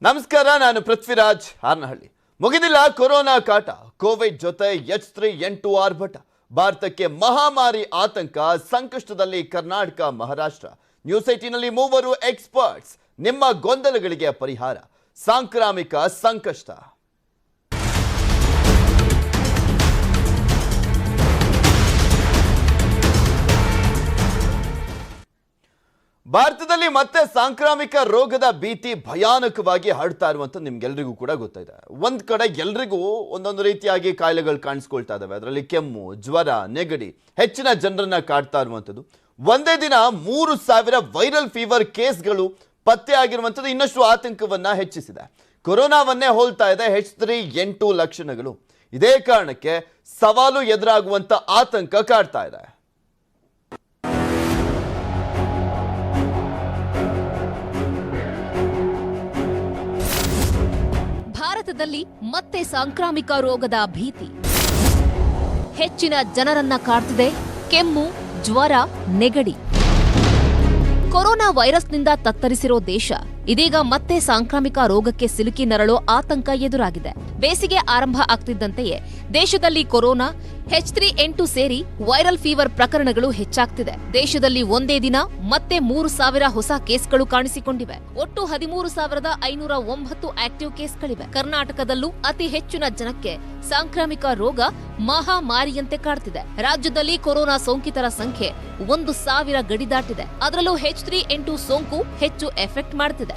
ನಮಸ್ಕಾರ, ನಾನು ಪೃಥ್ವಿರಾಜ್ ಹಾರ್ನಹಳ್ಳಿ. ಮುಗಿದಿಲ್ಲ ಕೊರೋನಾ ಕಾಟ, ಕೋವಿಡ್ ಜೊತೆ H3N2 ಆರ್ಭಟ. ಭಾರತಕ್ಕೆ ಮಹಾಮಾರಿ ಆತಂಕ, ಸಂಕಷ್ಟದಲ್ಲಿ ಕರ್ನಾಟಕ, ಮಹಾರಾಷ್ಟ್ರ. ನ್ಯೂಸ್ 18ನಲ್ಲಿ ಮೂವರು ಎಕ್ಸ್ಪರ್ಟ್ಸ್, ನಿಮ್ಮ ಗೊಂದಲಗಳಿಗೆ ಪರಿಹಾರ, ಸಾಂಕ್ರಾಮಿಕ ಸಂಕಷ್ಟ. ಭಾರತದಲ್ಲಿ ಮತ್ತೆ ಸಾಂಕ್ರಾಮಿಕ ರೋಗದ ಭೀತಿ ಭಯಾನಕವಾಗಿ ಹರಡ್ತಾ ಇರುವಂತ ನಿಮ್ಗೆಲ್ರಿಗೂ ಕೂಡ ಗೊತ್ತಿದೆ. ಒಂದ್ ಕಡೆ ಎಲ್ರಿಗೂ ಒಂದೊಂದು ರೀತಿಯಾಗಿ ಕಾಯಿಲೆಗಳು ಕಾಣಿಸ್ಕೊಳ್ತಾ ಇದಾವೆ. ಅದರಲ್ಲಿ ಕೆಮ್ಮು, ಜ್ವರ, ನೆಗಡಿ ಹೆಚ್ಚಿನ ಜನರನ್ನ ಕಾಡ್ತಾ ಇರುವಂತದ್ದು. ಒಂದೇ ದಿನ 3000 ವೈರಲ್ ಫೀವರ್ ಕೇಸ್ಗಳು ಪತ್ತೆ ಆಗಿರುವಂತದ್ದು ಇನ್ನಷ್ಟು ಆತಂಕವನ್ನ ಹೆಚ್ಚಿಸಿದೆ. ಕೊರೋನಾವನ್ನೇ ಹೋಲ್ತಾ ಇದೆ H3N2 ಲಕ್ಷಣಗಳು. ಇದೇ ಕಾರಣಕ್ಕೆ ಸವಾಲು ಎದುರಾಗುವಂತ ಆತಂಕ ಕಾಡ್ತಾ ಇದೆ. ಭಾರತದಲ್ಲಿ ಮತ್ತೆ ಸಾಂಕ್ರಾಮಿಕ ರೋಗದ ಭೀತಿ. ಹೆಚ್ಚಿನ ಜನರನ್ನ ಕಾಡ್ತಿದೆ ಕೆಮ್ಮು, ಜ್ವರ, ನೆಗಡಿ. ಕೊರೋನಾ ವೈರಸ್ನಿಂದ ತತ್ತರಿಸಿರೋ ದೇಶ ಇದೀಗ ಮತ್ತೆ ಸಾಂಕ್ರಾಮಿಕ ರೋಗಕ್ಕೆ ಸಿಲುಕಿ ನರಳೋ ಆತಂಕ ಎದುರಾಗಿದೆ. ಬೇಸಿಗೆ ಆರಂಭ ಆಗ್ತಿದ್ದಂತೆಯೇ ದೇಶದಲ್ಲಿ ಕೊರೋನಾ, H3N2 ಸೇರಿ ವೈರಲ್ ಫೀವರ್ ಪ್ರಕರಣಗಳು ಹೆಚ್ಚಾಗ್ತಿದೆ. ದೇಶದಲ್ಲಿ ಒಂದೇ ದಿನ ಮತ್ತೆ 3000 ಹೊಸ ಕೇಸ್ಗಳು ಕಾಣಿಸಿಕೊಂಡಿವೆ. ಒಟ್ಟು 13,509 ಆಕ್ಟಿವ್ ಕೇಸ್ಗಳಿವೆ. ಕರ್ನಾಟಕದಲ್ಲೂ ಅತಿ ಹೆಚ್ಚಿನ ಜನಕ್ಕೆ ಸಾಂಕ್ರಾಮಿಕ ರೋಗ ಮಹಾಮಾರಿಯಂತೆ ಕಾಡ್ತಿದೆ. ರಾಜ್ಯದಲ್ಲಿ ಕೊರೋನಾ ಸೋಂಕಿತರ ಸಂಖ್ಯೆ 1,000 ಗಡಿ ದಾಟಿದೆ. ಅದರಲ್ಲೂ H3N2 ಸೋಂಕು ಹೆಚ್ಚು ಎಫೆಕ್ಟ್ ಮಾಡ್ತಿದೆ.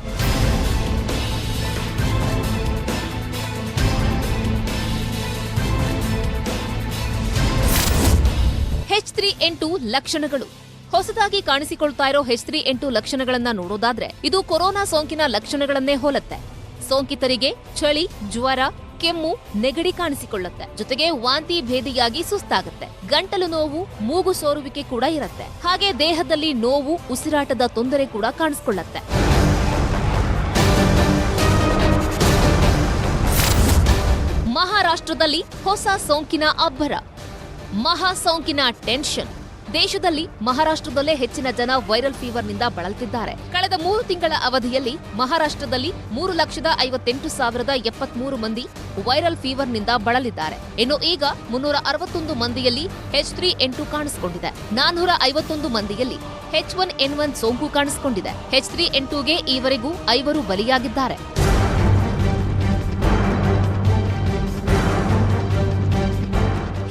H3N2 ಲಕ್ಷಣಗಳು. ಹೊಸದಾಗಿ ಕಾಣಿಸಿಕೊಳ್ತಾ ಇರೋ H3N2 ಲಕ್ಷಣಗಳನ್ನ ನೋಡೋದಾದ್ರೆ ಇದು ಕೊರೋನಾ ಸೋಂಕಿನ ಲಕ್ಷಣಗಳನ್ನೇ ಹೋಲುತ್ತೆ. ಸೋಂಕಿತರಿಗೆ ಚಳಿ, ಜ್ವರ, ಕೆಮ್ಮು, ನೆಗಡಿ ಕಾಣಿಸಿಕೊಳ್ಳುತ್ತೆ. ಜೊತೆಗೆ ವಾಂತಿ ಭೇದಿಯಾಗಿ ಸುಸ್ತಾಗುತ್ತೆ. ಗಂಟಲು ನೋವು, ಮೂಗು ಸೋರುವಿಕೆ ಕೂಡ ಇರುತ್ತೆ. ಹಾಗೆ ದೇಹದಲ್ಲಿ ನೋವು, ಉಸಿರಾಟದ ತೊಂದರೆ ಕೂಡ ಕಾಣಿಸಿಕೊಳ್ಳುತ್ತೆ. ಮಹಾರಾಷ್ಟ್ರದಲ್ಲಿ ಹೊಸ ಸೋಂಕಿನ ಅಬ್ಬರ, ಮಹಾ ಸೋಂಕಿನ ಟೆನ್ಷನ್. ದೇಶದಲ್ಲಿ ಮಹಾರಾಷ್ಟ್ರದಲ್ಲೇ ಹೆಚ್ಚಿನ ಜನ ವೈರಲ್ ಫೀವರ್ನಿಂದ ಬಳಲ್ತಿದ್ದಾರೆ. ಕಳೆದ 3 ತಿಂಗಳ ಅವಧಿಯಲ್ಲಿ ಮಹಾರಾಷ್ಟ್ರದಲ್ಲಿ 3,58,073 ಮಂದಿ ವೈರಲ್ ಫೀವರ್ನಿಂದ ಬಳಲಿದ್ದಾರೆ. ಇನ್ನು ಈಗ 361 ಮಂದಿಯಲ್ಲಿ H3N2 ಕಾಣಿಸಿಕೊಂಡಿದೆ. 451 ಮಂದಿಯಲ್ಲಿ H1N1 ಸೋಂಕು ಕಾಣಿಸಿಕೊಂಡಿದೆ. H3N2ಗೆ ಈವರೆಗೂ 5 ಬಲಿಯಾಗಿದ್ದಾರೆ.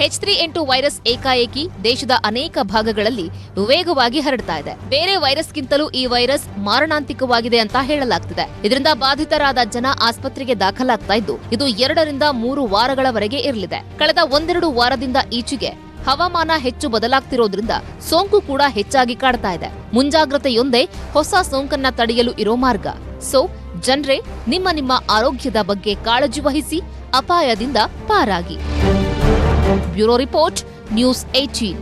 H3N2 ವೈರಸ್ ಏಕಾಏಕಿ ದೇಶದ ಅನೇಕ ಭಾಗಗಳಲ್ಲಿ ವೇಗವಾಗಿ ಹರಡ್ತಾ ಇದೆ. ಬೇರೆ ವೈರಸ್ಗಿಂತಲೂ ಈ ವೈರಸ್ ಮಾರಣಾಂತಿಕವಾಗಿದೆ ಅಂತ ಹೇಳಲಾಗ್ತಿದೆ. ಇದರಿಂದ ಬಾಧಿತರಾದ ಜನ ಆಸ್ಪತ್ರೆಗೆ ದಾಖಲಾಗ್ತಾ ಇದ್ದು, ಇದು 2 ರಿಂದ 3 ವಾರಗಳವರೆಗೆ ಇರಲಿದೆ. ಕಳೆದ 1-2 ವಾರದಿಂದ ಈಚೆಗೆ ಹವಾಮಾನ ಹೆಚ್ಚು ಬದಲಾಗ್ತಿರೋದ್ರಿಂದ ಸೋಂಕು ಕೂಡ ಹೆಚ್ಚಾಗಿ ಕಾಡ್ತಾ ಇದೆ. ಮುಂಜಾಗ್ರತೆಯೊಂದೇ ಹೊಸ ಸೋಂಕನ್ನ ತಡೆಯಲು ಇರೋ ಮಾರ್ಗ. ಸೊ ಜನರೇ, ನಿಮ್ಮ ಆರೋಗ್ಯದ ಬಗ್ಗೆ ಕಾಳಜಿ ವಹಿಸಿ, ಅಪಾಯದಿಂದ ಪಾರಾಗಿ. Bureau report, news 18.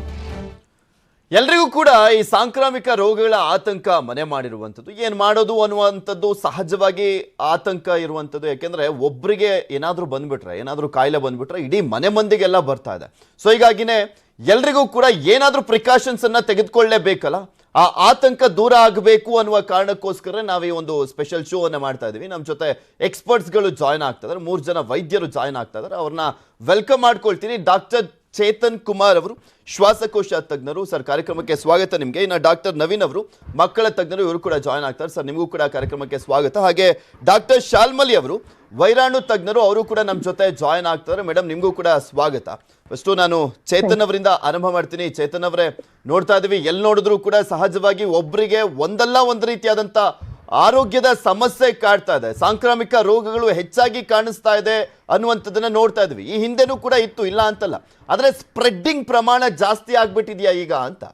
ಎಲ್ರಿಗೂ ಕೂಡ ಈ ಸಾಂಕ್ರಾಮಿಕ ರೋಗಗಳ ಆತಂಕ ಮನೆ ಮಾಡಿರುವಂಥದ್ದು. ಏನ್ ಮಾಡೋದು ಅನ್ನುವಂಥದ್ದು ಸಹಜವಾಗಿ ಆತಂಕ ಇರುವಂಥದ್ದು. ಯಾಕೆಂದ್ರೆ ಒಬ್ಬರಿಗೆ ಏನಾದ್ರೂ ಬಂದ್ಬಿಟ್ರೆ, ಏನಾದ್ರೂ ಕಾಯಿಲೆ ಬಂದ್ಬಿಟ್ರೆ ಇಡೀ ಮನೆ ಮಂದಿಗೆಲ್ಲ ಬರ್ತಾ ಇದೆ. ಸೊ ಹೀಗಾಗಿನೇ ಎಲ್ರಿಗೂ ಕೂಡ ಏನಾದ್ರೂ ಪ್ರಿಕಾಷನ್ಸ್ ಅನ್ನ ತೆಗೆದುಕೊಳ್ಳಲೇಬೇಕಲ್ಲ. ಆ ಆತಂಕ ದೂರ ಆಗಬೇಕು ಅನ್ನುವ ಕಾರಣಕ್ಕೋಸ್ಕರ ನಾವು ಈ ಒಂದು ಸ್ಪೆಷಲ್ ಶೋ ಅನ್ನ ಮಾಡ್ತಾ ಇದೀವಿ. ನಮ್ಮ ಜೊತೆ ಎಕ್ಸ್ಪರ್ಟ್ಸ್ ಗಳು ಜಾಯ್ನ್ ಆಗ್ತಾ ಇದ್ದಾರೆ. 3 ಜನ ವೈದ್ಯರು ಜಾಯ್ನ್ ಆಗ್ತಾ ಇದ್ದಾರೆ. ಅವ್ರನ್ನ ವೆಲ್ಕಮ್ ಮಾಡ್ಕೊಳ್ತೀನಿ. ಡಾಕ್ಟರ್ ಚೇತನ್ ಕುಮಾರ್ ಅವರು ಶ್ವಾಸಕೋಶ ತಜ್ಞರು. ಸರ್, ಕಾರ್ಯಕ್ರಮಕ್ಕೆ ಸ್ವಾಗತ ನಿಮಗೆ. ಇನ್ನು ಡಾಕ್ಟರ್ ನವೀನ್ ಅವರು ಮಕ್ಕಳ ತಜ್ಞರು, ಇವರು ಕೂಡ ಜಾಯ್ನ್ ಆಗ್ತಾರೆ. ಸರ್, ನಿಮಗೂ ಕೂಡ ಕಾರ್ಯಕ್ರಮಕ್ಕೆ ಸ್ವಾಗತ. ಹಾಗೆ ಡಾಕ್ಟರ್ ಶಾಲ್ಮಲಿ ಅವರು ವೈರಾಣು ತಜ್ಞರು, ಅವರು ಕೂಡ ನಮ್ಮ ಜೊತೆ ಜಾಯ್ನ್ ಆಗ್ತಾರೆ. ಮೇಡಮ್, ನಿಮಗೂ ಕೂಡ ಸ್ವಾಗತ. ಫಸ್ಟು ನಾನು ಚೇತನ್ ಅವರಿಂದ ಆರಂಭ ಮಾಡ್ತೀನಿ. ಚೇತನ್ ಅವರೇ, ನೋಡ್ತಾ ಇದೀವಿ, ಎಲ್ಲಿ ನೋಡಿದ್ರು ಕೂಡ ಸಹಜವಾಗಿ ಒಬ್ಬರಿಗೆ ಒಂದಲ್ಲ ಒಂದು ರೀತಿಯಾದಂತ ಆರೋಗ್ಯದ ಸಮಸ್ಯೆ ಕಾಡ್ತಾ ಇದೆ. ಸಾಂಕ್ರಾಮಿಕ ರೋಗಗಳು ಹೆಚ್ಚಾಗಿ ಕಾಣಿಸ್ತಾ ಇದೆ ಅನ್ನುವಂಥದ್ದನ್ನ ನೋಡ್ತಾ ಇದ್ವಿ. ಈ ಹಿಂದೆನೂ ಕೂಡ ಇತ್ತು, ಇಲ್ಲ ಅಂತಲ್ಲ. ಆದ್ರೆ ಸ್ಪ್ರೆಡ್ಡಿಂಗ್ ಪ್ರಮಾಣ ಜಾಸ್ತಿ ಆಗ್ಬಿಟ್ಟಿದ್ಯಾ ಈಗ ಅಂತ?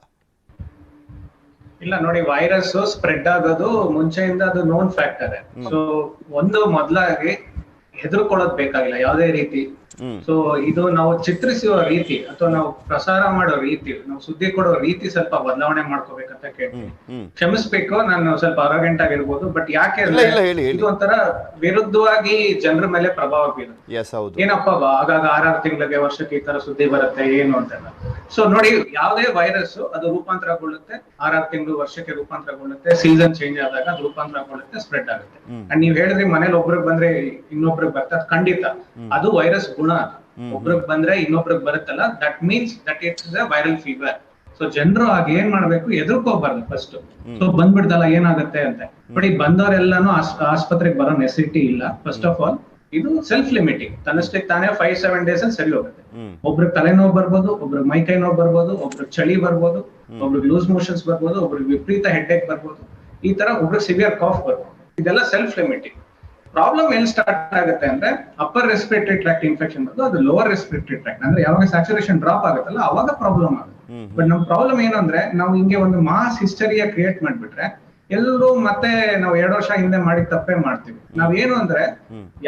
ಇಲ್ಲ ನೋಡಿ, ವೈರಸ್ ಸ್ಪ್ರೆಡ್ ಆಗೋದು ಮುಂಚೆಯಿಂದ ಅದು ನೋನ್ ಫ್ಯಾಕ್ಟರ್. ಸೊ ಒಂದು ಮೊದಲಾಗಿ ಹೆದರ್ಕೊಳ್ಳೋದು ಬೇಕಾಗಿಲ್ಲ ಯಾವುದೇ ರೀತಿ. ಸೊ ಇದು ನಾವು ಚಿತ್ರಿಸುವ ರೀತಿ ಅಥವಾ ನಾವು ಪ್ರಸಾರ ಮಾಡೋ ರೀತಿ, ನಾವು ಸುದ್ದಿ ಕೊಡೋ ರೀತಿ ಸ್ವಲ್ಪ ಬದಲಾವಣೆ ಮಾಡ್ಕೋಬೇಕಂತ ಕೇಳ್ತೀನಿ. ಕ್ಷಮಿಸ್ಬೇಕು, ನಾನು ಸ್ವಲ್ಪ ಅರಗೆಂಟ್ ಆಗಿರ್ಬೋದು, ಬಟ್ ಯಾಕೆ ಅಂದ್ರೆ ಇದು ಒಂಥರ ವಿರುದ್ಧವಾಗಿ ಜನರ ಮೇಲೆ ಪ್ರಭಾವ ಬೀರುತ್ತೆ. ಏನಪ್ಪ ಆಗಾಗ 6 ತಿಂಗಳಿಗೆ ವರ್ಷಕ್ಕೆ ಈ ತರ ಸುದ್ದಿ ಬರುತ್ತೆ ಏನು ಅಂತೆಲ್ಲ. ಸೊ ನೋಡಿ, ಯಾವುದೇ ವೈರಸ್ ಅದು ರೂಪಾಂತರಗೊಳ್ಳುತ್ತೆ, 6 ತಿಂಗಳು ವರ್ಷಕ್ಕೆ ರೂಪಾಂತರಗೊಳ್ಳುತ್ತೆ, ಸೀಸನ್ ಚೇಂಜ್ ಆದಾಗ ಅದು ರೂಪಾಂತರಗೊಳ್ಳುತ್ತೆ, ಸ್ಪ್ರೆಡ್ ಆಗುತ್ತೆ. ಅಂಡ್ ನೀವ್ ಹೇಳಿದ್ರಿ ಮನೇಲಿ ಒಬ್ರಿಗೆ ಬಂದ್ರೆ ಇನ್ನೊಬ್ರಿಗೆ ಬರ್ತದೆ, ಖಂಡಿತ ಅದು ವೈರಸ್ ಗುಣ. ಒಬ್ರಿಗೆ ಬಂದ್ರೆ ಇನ್ನೊಬ್ರಿಗೆ ಬರುತ್ತಲ್ಲ, that means that it's A viral fever. So ಜನರು ಆಗ ಏನ್ ಮಾಡ್ಬೇಕು, ಎದುರ್ಕೋಬಾರ್ದು ಫಸ್ಟ್. ಸೊ ಬಂದ್ಬಿಡ್ತಲ್ಲ ಏನಾಗುತ್ತೆ ಅಂತ. ಬಟ್ ಈಗ ಬಂದವರೆಲ್ಲಾನು ಆಸ್ಪತ್ರೆಗೆ ಬರೋ ನೆಸಿಟಿ ಇಲ್ಲ. ಫಸ್ಟ್ ಆಫ್ ಆಲ್ ಇದು ಸೆಲ್ಫ್ ಲಿಮಿಟಿಂಗ್, ತನ್ನಷ್ಟಕ್ಕೆ ತಾನೇ 5-7 ಡೇಸ್ ಅಲ್ಲಿ ಸರಿ ಹೋಗುತ್ತೆ. ಒಬ್ರಿಗೆ ತಲೆನೋವು ಬರ್ಬೋದು, ಒಬ್ರಿಗೆ ಮೈಕೈ ನೋವು ಬರ್ಬೋದು, ಒಬ್ರಿಗೆ ಚಳಿ ಬರ್ಬೋದು, ಒಬ್ರಿಗೆ ಲೂಸ್ ಮೋಷನ್ಸ್ ಬರ್ಬೋದು, ಒಬ್ರಿಗೆ ವಿಪರೀತ ಹೆಡ್ ಏಕ್ ಬರ್ಬೋದು, ಈ ತರ ಒಬ್ರಿಗೆ ಸಿವಿಯರ್ ಕಾಫ್ ಬರ್ಬೋದು. ಇದೆಲ್ಲ ಸೆಲ್ಫ್ ಲಿಮಿಟಿಂಗ್. ಪ್ರಾಬ್ಲಮ್ ಎಲ್ಲಿ ಸ್ಟಾರ್ಟ್ ಆಗುತ್ತೆ ಅಂದ್ರೆ ಅಪ್ಪರ್ ರೆಸ್ಪಿರೇಟರಿ ಟ್ರ್ಯಾಕ್ಟ್ ಇನ್ಫೆಕ್ಷನ್ ಬಂದು ಅದು ಲೋವರ್ ರೆಸ್ಪಿರೇಟರಿ ಟ್ರ್ಯಾಕ್ಟ್, ಅಂದ್ರೆ ಯಾವಾಗ ಸ್ಯಾಚುರೇಷನ್ ಡ್ರಾಪ್ ಆಗುತ್ತಲ್ಲ ಅವಾಗ ಪ್ರಾಬ್ಲಮ್ ಆಗುತ್ತೆ. ಬಟ್ ನಮ್ ಪ್ರಾಬ್ಲಮ್ ಏನು ಅಂದ್ರೆ, ನಾವು ಹಿಂಗೆ ಒಂದು ಮಾಸ್ ಹಿಸ್ಟರಿಯ ಕ್ರಿಯೇಟ್ ಮಾಡ್ಬಿಟ್ರೆ ಎಲ್ಲರೂ ಮತ್ತೆ ನಾವು 2 ವರ್ಷ ಹಿಂದೆ ಮಾಡಿದ ತಪ್ಪೇ ಮಾಡ್ತೀವಿ. ನಾವ್ ಏನು ಅಂದ್ರೆ,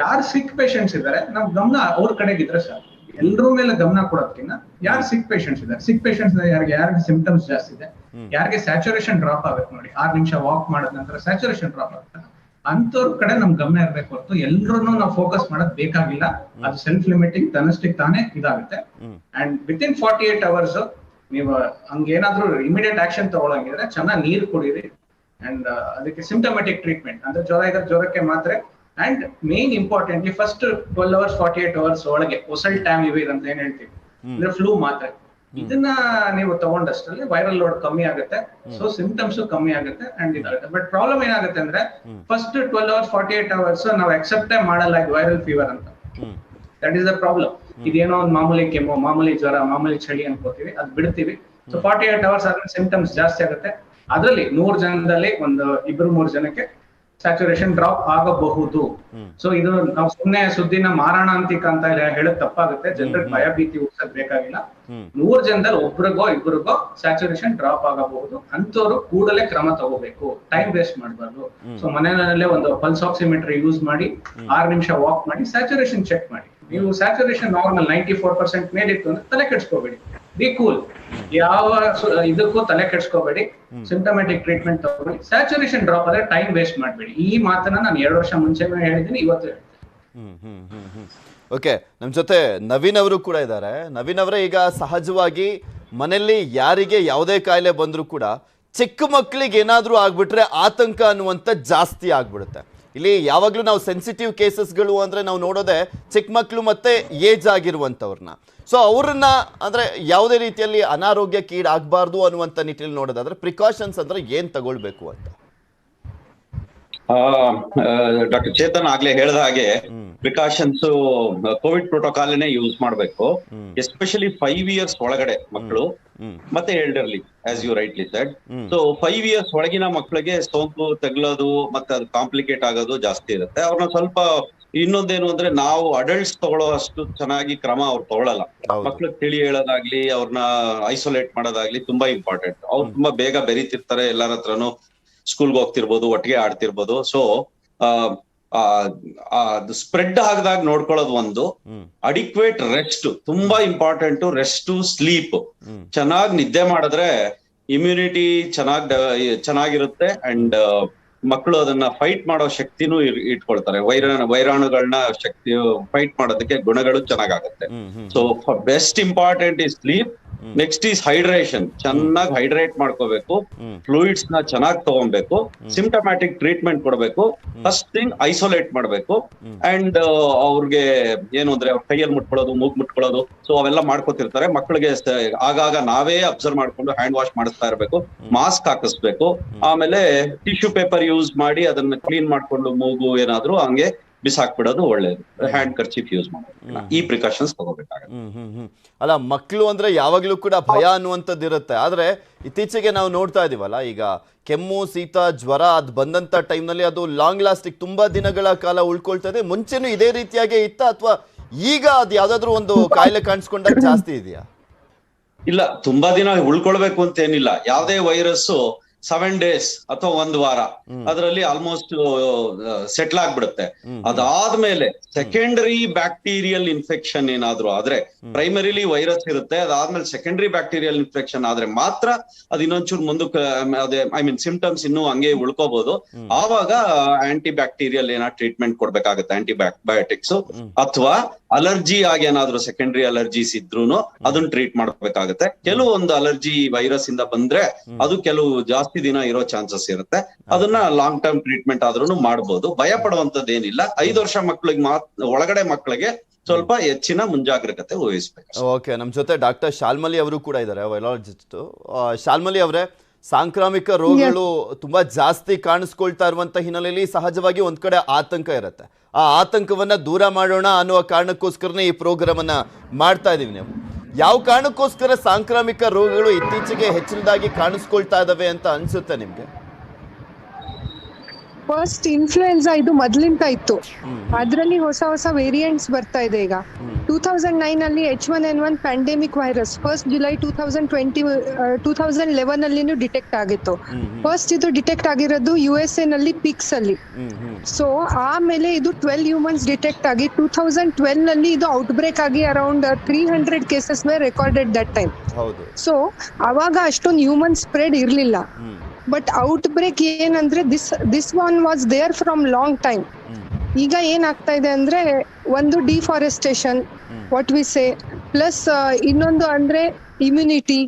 ಯಾರು ಸಿಕ್ ಪೇಷಂಟ್ಸ್ ಇದಾರೆ ನಮ್ ಗಮನ ಅವ್ರ ಕಡೆಗಿದ್ರೆ ಸಾಕು. ಎಲ್ರ ಮೇಲೆ ಗಮನ ಕೊಡೋದಕ್ಕಿಂತ ಯಾರು ಸಿಕ್ ಪೇಷಂಟ್ಸ್ ಇದಾರೆ, ಸಿಕ್ ಪೇಷಂಟ್ಸ್ ಯಾರಿಗೆ ಸಿಂಪ್ಟಮ್ಸ್ ಜಾಸ್ತಿ ಇದೆ, ಯಾರಿಗೆ ಸ್ಯಾಚುರೇಷನ್ ಡ್ರಾಪ್ ಆಗುತ್ತೆ ನೋಡಿ, 6 ನಿಮಿಷ ವಾಕ್ ಮಾಡಿದ ನಂತರ ಸ್ಯಾಚುರೇಷನ್ ಡ್ರಾಪ್ ಆಗುತ್ತೆ, ಅಂತವ್ರ ಕಡೆ ನಮ್ ಗಮನ ಇರ್ಬೇಕು ಹೊರತು ಎಲ್ರೂ ನಾವು ಫೋಕಸ್ ಮಾಡೋದ್ ಬೇಕಾಗಿಲ್ಲ. ಅದು ಸೆಲ್ಫ್ ಲಿಮಿಟಿಂಗ್, ತನ್ನಷ್ಟಕ್ಕೆ ತಾನೇ ಇದಾಗುತ್ತೆ. ಅಂಡ್ ವಿತಿನ್ 48 hours ನೀವು ಹಂಗೇನಾದ್ರೂ ಇಮಿಡಿಯೇಟ್ ಆಕ್ಷನ್ ತಗೊಳಂಗಿದ್ರೆ ಚೆನ್ನಾಗಿ ನೀರು ಕುಡೀರಿ. ಅಂಡ್ ಅದಕ್ಕೆ ಸಿಂಪ್ಟಮ್ಯಾಟಿಕ್ ಟ್ರೀಟ್ಮೆಂಟ್ ಅಂದ್ರೆ ಜ್ವರ ಇದ್ರೆ ಜ್ವರಕ್ಕೆ ಮಾತ್ರೆ. And main importantly first 12 hours 48 hours ಒಳಗೆ ಒಸಲ್ ಟ್ಯಾಮಿವಿರ್ ಅಂತ ಏನ್ ಹೇಳ್ತೀವಿ, ಅಂದ್ರೆ ಫ್ಲೂ ಮಾತ್ರೆ, ಇದನ್ನ ನೀವು ತಗೊಂಡಷ್ಟರಲ್ಲಿ ವೈರಲ್ ಲೋಡ್ ಕಮ್ಮಿ ಆಗುತ್ತೆ. ಸೊ ಸಿಂಪ್ಟಮ್ಸ್ ಕಮ್ಮಿ ಆಗುತ್ತೆ ಅಂಡ್ ಇದಾಗುತ್ತೆ. ಬಟ್ ಪ್ರಾಬ್ಲಮ್ ಏನಾಗುತ್ತೆ ಅಂದ್ರೆ, ಫಸ್ಟ್ 12 hours 48 hours ನಾವು ಅಕ್ಸೆಪ್ಟೇ ಮಾಡಲ್ಲ ವೈರಲ್ ಫೀವರ್ ಅಂತ. That is the problem. ಇದೇನೋ ಒಂದು ಮಾಮೂಲಿ ಕೆಮ್ಮು, ಮಾಮೂಲಿ ಜ್ವರ, ಮಾಮೂಲಿ ಚಳಿ ಅನ್ಕೋತೀವಿ, ಅದು ಬಿಡ್ತೀವಿ. ಸೊ 48 hours ಆದ್ಮೇಲೆ ಸಿಂಪ್ಟಮ್ಸ್ ಜಾಸ್ತಿ ಆಗುತ್ತೆ. ಅದರಲ್ಲಿ 100 ಜನದಲ್ಲಿ ಒಂದು 2-3 ಜನಕ್ಕೆ ಸ್ಯಾಚುರೇಷನ್ ಡ್ರಾಪ್ ಆಗಬಹುದು. ಸೊ ಇದು ನಾವು ಸುಮ್ಮನೆ ಸುದ್ದಿನ ಮಾರಣಾಂತಿಕ ಅಂತ ಹೇಳೋದ್ ತಪ್ಪಾಗುತ್ತೆ. ಜನರಿಗೆ ಭಯ ಭೀತಿ ಹುಡ್ಸಕ್ ಬೇಕಾಗಿಲ್ಲ. 100 ಜನದಲ್ಲಿ ಒಬ್ರಿಗೋ ಇಬ್ಬರಿಗೋ ಸ್ಯಾಚುರೇಷನ್ ಡ್ರಾಪ್ ಆಗಬಹುದು. ಅಂತವ್ರು ಕೂಡಲೇ ಕ್ರಮ ತಗೋಬೇಕು, ಟೈಮ್ ವೇಸ್ಟ್ ಮಾಡಬಾರ್ದು. ಸೊ ಮನೆಯಲ್ಲೇ ಒಂದು ಪಲ್ಸ್ ಆಕ್ಸಿಮೀಟರ್ ಯೂಸ್ ಮಾಡಿ 6 ನಿಮಿಷ ವಾಕ್ ಮಾಡಿ ಸ್ಯಾಚುರೇಷನ್ ಚೆಕ್ ಮಾಡಿ. ನೀವು ಸ್ಯಾಚುರೇಷನ್ ನಾರ್ಮಲ್ 94% ಮೇಲಿತ್ತು ಅಂದ್ರೆ ತಲೆ ಕೆಡ್ಸ್ಕೋಬೇಡಿ, ಬಿ ಕೂಲ್, ಯಾವ ಇದಕ್ಕೂ ತಲೆ ಕೆಡ್ಸ್ಕೋಬೇಡಿ, ಸಿಂಪ್ಟಮ್ಯಾಟಿಕ್ ಟ್ರೀಟ್ಮೆಂಟ್ ತಗೊಳ್ಳಿ. ಸ್ಯಾಚುರೇಷನ್ ಡ್ರಾಪ್ ಆದ್ರೆ ಟೈಮ್ ವೇಸ್ಟ್ ಮಾಡಬೇಡಿ. ಈ ಮಾತನ್ನ ನಾನು 2 ವರ್ಷ ಮುಂಚೆನೇ ಹೇಳಿದ್ದೀನಿ, ಇವತ್ತು ಹೇಳ್ತೀನಿ. ಓಕೆ, ನಮ್ಮ ಜೊತೆ ನವೀನ್ ಅವರು ಕೂಡ ಇದ್ದಾರೆ. ನವೀನ್ ಅವರೇ, ಈಗ ಸಹಜವಾಗಿ ಮನೆಯಲ್ಲಿ ಯಾರಿಗೆ ಯಾವುದೇ ಕಾಯಿಲೆ ಬಂದರೂ ಕೂಡ ಚಿಕ್ಕ ಮಕ್ಕಳಿಗೆ ಏನಾದರೂ ಆಗ್ಬಿಟ್ರೆ ಆತಂಕ ಅನ್ನುವಂಥ ಜಾಸ್ತಿ ಆಗ್ಬಿಡುತ್ತೆ. ಇಲ್ಲಿ ಯಾವಾಗಲೂ ನಾವು ಸೆನ್ಸಿಟಿವ್ ಕೇಸಸ್ಗಳು ಅಂದರೆ ನಾವು ನೋಡೋದೆ ಚಿಕ್ಕ ಮಕ್ಕಳು ಮತ್ತು ಏಜ್ ಆಗಿರುವಂಥವ್ರನ್ನ. ಸೊ ಅವ್ರನ್ನ ಅಂದರೆ ಯಾವುದೇ ರೀತಿಯಲ್ಲಿ ಅನಾರೋಗ್ಯಕ್ಕೀಡಾಗಬಾರ್ದು ಅನ್ನುವಂಥ ನಿಟ್ಟಿನಲ್ಲಿ ನೋಡೋದಾದ್ರೆ ಪ್ರಿಕಾಷನ್ಸ್ ಅಂದರೆ ಏನು ತಗೊಳ್ಬೇಕು ಅಂತ? ಡಾಕ್ಟರ್ ಚೇತನ್ ಆಗ್ಲೇ ಹೇಳ್ದ ಹಾಗೆ ಪ್ರಿಕಾಷನ್ಸ್ ಕೋವಿಡ್ ಪ್ರೋಟೋಕಾಲ್ನೇ ಯೂಸ್ ಮಾಡಬೇಕು. ಎಸ್ಪೆಷಲಿ 5 years ಒಳಗಡೆ ಮಕ್ಕಳು ಮತ್ತೆ elderly, as you rightly said. So 5 years ಒಳಗಿನ ಮಕ್ಕಳಿಗೆ ಸೋಂಕು ತಗಲೋದು ಮತ್ತೆ ಅದು ಕಾಂಪ್ಲಿಕೇಟ್ ಆಗೋದು ಜಾಸ್ತಿ ಇರುತ್ತೆ. ಅವ್ರನ್ನ ಸ್ವಲ್ಪ ಇನ್ನೊಂದೇನು ಅಂದ್ರೆ, ನಾವು ಅಡಲ್ಟ್ಸ್ ತಗೊಳ್ಳೋ ಅಷ್ಟು ಚೆನ್ನಾಗಿ ಕ್ರಮ ಅವ್ರು ತಗೊಳ್ಳಲ್ಲ. ಮಕ್ಳಿಗೆ ತಿಳಿ ಹೇಳೋದಾಗ್ಲಿ, ಅವ್ರನ್ನ ಐಸೋಲೇಟ್ ಮಾಡೋದಾಗ್ಲಿ ತುಂಬಾ ಇಂಪಾರ್ಟೆಂಟ್. ಅವ್ರು ತುಂಬಾ ಬೇಗ ಬೆರೀತಿರ್ತಾರೆ, ಎಲ್ಲರ ಹತ್ರನು ಸ್ಕೂಲ್ಗೆ ಹೋಗ್ತಿರ್ಬೋದು, ಒಟ್ಟಿಗೆ ಆಡ್ತಿರ್ಬೋದು. ಸೊ ಸ್ಪ್ರೆಡ್ ಆಗದಾಗ ನೋಡ್ಕೊಳ್ಳೋದು ಒಂದು. ಅಡಿಕ್ವೇಟ್ ರೆಸ್ಟ್ ತುಂಬಾ ಇಂಪಾರ್ಟೆಂಟ್. ರೆಸ್ಟ್, ಸ್ಲೀಪ್, ಚೆನ್ನಾಗಿ ನಿದ್ದೆ ಮಾಡಿದ್ರೆ ಇಮ್ಯುನಿಟಿ ಚೆನ್ನಾಗಿರುತ್ತೆ. ಅಂಡ್ ಮಕ್ಕಳು ಅದನ್ನ ಫೈಟ್ ಮಾಡೋ ಶಕ್ತಿನೂ ಇಟ್ಕೊಳ್ತಾರೆ. ವೈರಾಣುಗಳನ್ನ ಶಕ್ತಿ ಫೈಟ್ ಮಾಡೋದಕ್ಕೆ ಗುಣಗಳು ಚೆನ್ನಾಗಾಗುತ್ತೆ. So best important is sleep. Next is hydration. ಚೆನ್ನಾಗಿ ಹೈಡ್ರೇಟ್ ಮಾಡ್ಕೋಬೇಕು, ಫ್ಲೂಯಿಡ್ಸ್ ನ ಚೆನ್ನಾಗಿ ತಗೊಬೇಕು, ಸಿಂಪ್ಟಮ್ಯಾಟಿಕ್ ಟ್ರೀಟ್ಮೆಂಟ್ ಕೊಡಬೇಕು. ಫಸ್ಟ್ ಥಿಂಗ್ ಐಸೋಲೇಟ್ ಮಾಡಬೇಕು. ಅಂಡ್ ಅವ್ರಿಗೆ ಏನು ಅಂದ್ರೆ, ಅವ್ರ ಕೈಯಲ್ಲಿ ಮುಟ್ಕೊಳ್ಳೋದು, ಮೂಗ್ ಮುಟ್ಕೊಳ್ಳೋದು, ಸೊ ಅವೆಲ್ಲ ಮಾಡ್ಕೊತಿರ್ತಾರೆ. ಮಕ್ಕಳಿಗೆ ಆಗಾಗ ನಾವೇ ಅಬ್ಸರ್ವ್ ಮಾಡ್ಕೊಂಡು ಹ್ಯಾಂಡ್ ವಾಶ್ ಮಾಡಿಸ್ತಾ ಇರಬೇಕು, ಮಾಸ್ಕ್ ಹಾಕಿಸ್ಬೇಕು. ಆಮೇಲೆ ಟಿಶ್ಯೂ ಪೇಪರ್ ಯೂಸ್ ಮಾಡಿ ಅದನ್ನ ಕ್ಲೀನ್ ಮಾಡ್ಕೊಂಡು ಮೂಗು ಏನಾದ್ರು ಹಂಗೆ ಬಿಸಾಕ್ಬಿಡೋದು ಒಳ್ಳೇದು. ಹ್ಯಾಂಡ್ ಕರ್ಚೀಫ್ ಯೂಸ್ ಮಾಡೋದು, ಈ ಪ್ರಿಕಾಷನ್ಸ್ ತಗೋಬೇಕಾಗುತ್ತೆ. ಅಲ್ಲ, ಮಕ್ಕಳು ಅಂದ್ರೆ ಯಾವಾಗ್ಲೂ ಕೂಡ ಭಯ ಅನ್ನುವಂಥದ್ದು ಇರುತ್ತೆ. ಆದ್ರೆ ಇತ್ತೀಚೆಗೆ ನಾವು ನೋಡ್ತಾ ಇದೀವಲ್ಲ, ಈಗ ಕೆಮ್ಮು, ಶೀತ, ಜ್ವರ ಅದು ಬಂದಂತ ಟೈಮ್ನಲ್ಲಿ ಅದು ಲಾಂಗ್ ಲಾಸ್ಟಿಂಗ್ ತುಂಬಾ ದಿನಗಳ ಕಾಲ ಉಳ್ಕೊಳ್ತದೆ. ಮುಂಚೆನೂ ಇದೇ ರೀತಿಯಾಗಿ ಇತ್ತ, ಅಥವಾ ಈಗ ಅದು ಯಾವ್ದಾದ್ರು ಒಂದು ಕಾಯಿಲೆ ಕಾಣಿಸ್ಕೊಂಡಾಗ ಜಾಸ್ತಿ ಇದೆಯಾ? ಇಲ್ಲ, ತುಂಬಾ ದಿನ ಉಳ್ಕೊಳ್ಬೇಕು ಅಂತ ಏನಿಲ್ಲ. ಯಾವ್ದೇ ವೈರಸ್ 7 days ಅಥವಾ 1 ವಾರ ಅದರಲ್ಲಿ ಆಲ್ಮೋಸ್ಟ್ ಸೆಟ್ಲ್ ಆಗ್ಬಿಡುತ್ತೆ. ಅದಾದ್ಮೇಲೆ ಸೆಕೆಂಡರಿ ಬ್ಯಾಕ್ಟೀರಿಯಲ್ ಇನ್ಫೆಕ್ಷನ್ ಏನಾದ್ರು ಆದ್ರೆ, ಪ್ರೈಮರಿಲಿ ವೈರಸ್ ಇರುತ್ತೆ, ಅದಾದ್ಮೇಲೆ ಸೆಕೆಂಡರಿ ಬ್ಯಾಕ್ಟೀರಿಯಲ್ ಇನ್ಫೆಕ್ಷನ್ ಆದ್ರೆ ಮಾತ್ರ ಅದ್ ಇನ್ನೊಂಚೂರು ಮುಂದಕ್ಕೆ ಅದೇ ಸಿಂಪ್ಟಮ್ಸ್ ಇನ್ನೂ ಹಂಗೆ ಉಳ್ಕೋಬಹುದು. ಆವಾಗ ಆಂಟಿ ಬ್ಯಾಕ್ಟೀರಿಯಲ್ ಟ್ರೀಟ್ಮೆಂಟ್ ಕೊಡ್ಬೇಕಾಗುತ್ತೆ, ಆಂಟಿಬಯೋಟಿಕ್ಸ್, ಅಥವಾ ಅಲರ್ಜಿ ಆಗಿ ಏನಾದ್ರು ಸೆಕೆಂಡರಿ ಅಲರ್ಜೀಸ್ ಇದ್ರೂನು ಅದನ್ನ ಟ್ರೀಟ್ ಮಾಡ್ಬೇಕಾಗುತ್ತೆ. ಕೆಲವೊಂದು ಅಲರ್ಜಿ ವೈರಸ್ ಇಂದ ಬಂದ್ರೆ ಅದು ಕೆಲವು ಜಾಸ್ತಿ ದಿನ ಇರೋ ಚಾನ್ಸಸ್ ಇರುತ್ತೆ, ಅದನ್ನ ಲಾಂಗ್ ಟರ್ಮ್ ಟ್ರೀಟ್ಮೆಂಟ್ ಆದ್ರೂ ಮಾಡ್ಬೋದು. ಭಯ ಪಡುವಂತದ್ದು ಏನಿಲ್ಲ. 5 ವರ್ಷ ಮಕ್ಕಳಿಗೆ ಒಳಗಡೆ ಮಕ್ಕಳಿಗೆ ಸ್ವಲ್ಪ ಹೆಚ್ಚಿನ ಮುಂಜಾಗ್ರತೆ ವಹಿಸ್ಬೇಕು. ಓಕೆ, ನಮ್ ಜೊತೆ ಡಾಕ್ಟರ್ ಶಾಲ್ಮಲಿ ಅವರು ಕೂಡ ಇದ್ದಾರೆ, ವೈರಾಲಜಿಸ್ಟ್. ಶಾಲ್ಮಲಿ ಅವರೇ, ಸಾಂಕ್ರಾಮಿಕ ರೋಗಗಳು ತುಂಬಾ ಜಾಸ್ತಿ ಕಾಣಿಸ್ಕೊಳ್ತಾ ಇರುವಂತ ಹಿನ್ನೆಲೆಯಲ್ಲಿ ಸಹಜವಾಗಿ ಒಂದ್ ಕಡೆ ಆತಂಕ ಇರುತ್ತೆ. ಆ ಆತಂಕವನ್ನ ದೂರ ಮಾಡೋಣ ಅನ್ನುವ ಕಾರಣಕ್ಕೋಸ್ಕರನೇ ಈ ಪ್ರೋಗ್ರಾಮ್ ಅನ್ನ ಮಾಡ್ತಾ ಇದೀವಿ. ನೀವು ಯಾವ ಕಾರಣಕ್ಕೋಸ್ಕರ ಸಾಂಕ್ರಾಮಿಕ ರೋಗಗಳು ಇತ್ತೀಚೆಗೆ ಹೆಚ್ಚಿನದಾಗಿ ಕಾಣಿಸ್ಕೊಳ್ತಾ ಇದಾವೆ ಅಂತ ಅನ್ಸುತ್ತೆ ನಿಮ್ಗೆ? ಫಸ್ಟ್ ಇನ್ಫ್ಲೂಯೆನ್ಸಾ ಇದು ಮೊದ್ಲಿಂದ ಇತ್ತು, ಅದ್ರಲ್ಲಿ ಹೊಸ ಹೊಸ ವೇರಿಯಂಟ್ಸ್ ಬರ್ತಾ ಇದೆ. ಈಗ 2009 ಅಲ್ಲಿ H1N1 pandemic virus first July 2011 ಅಲ್ಲಿನೂ ಡಿಟೆಕ್ಟ್ ಆಗಿತ್ತು. ಫಸ್ಟ್ ಇದು ಡಿಟೆಕ್ಟ್ ಆಗಿರೋದು USA ನಲ್ಲಿ ಪಿಕ್ಸ್ ಅಲ್ಲಿ. ಸೊ ಆಮೇಲೆ ಇದು 12 ಹ್ಯೂಮನ್ಸ್ ಡಿಟೆಕ್ಟ್ ಆಗಿ 2012 ನಲ್ಲಿ ಇದು ಔಟ್ ಬ್ರೇಕ್ ಆಗಿ around 300 cases were recorded that time. So ಅವಾಗ ಅಷ್ಟೊಂದು ಹ್ಯೂಮನ್ ಸ್ಪ್ರೆಡ್ ಇರ್ಲಿಲ್ಲ. ಬಟ್ ಔಟ್ ಬ್ರೇಕ್ ಏನಂದ್ರೆ this one was there from long time. ಈಗ ಏನಾಗ್ತಾ ಇದೆ ಅಂದ್ರೆ ಒಂದು deforestation what we say, plus ಇನ್ನೊಂದು ಅಂದ್ರೆ immunity.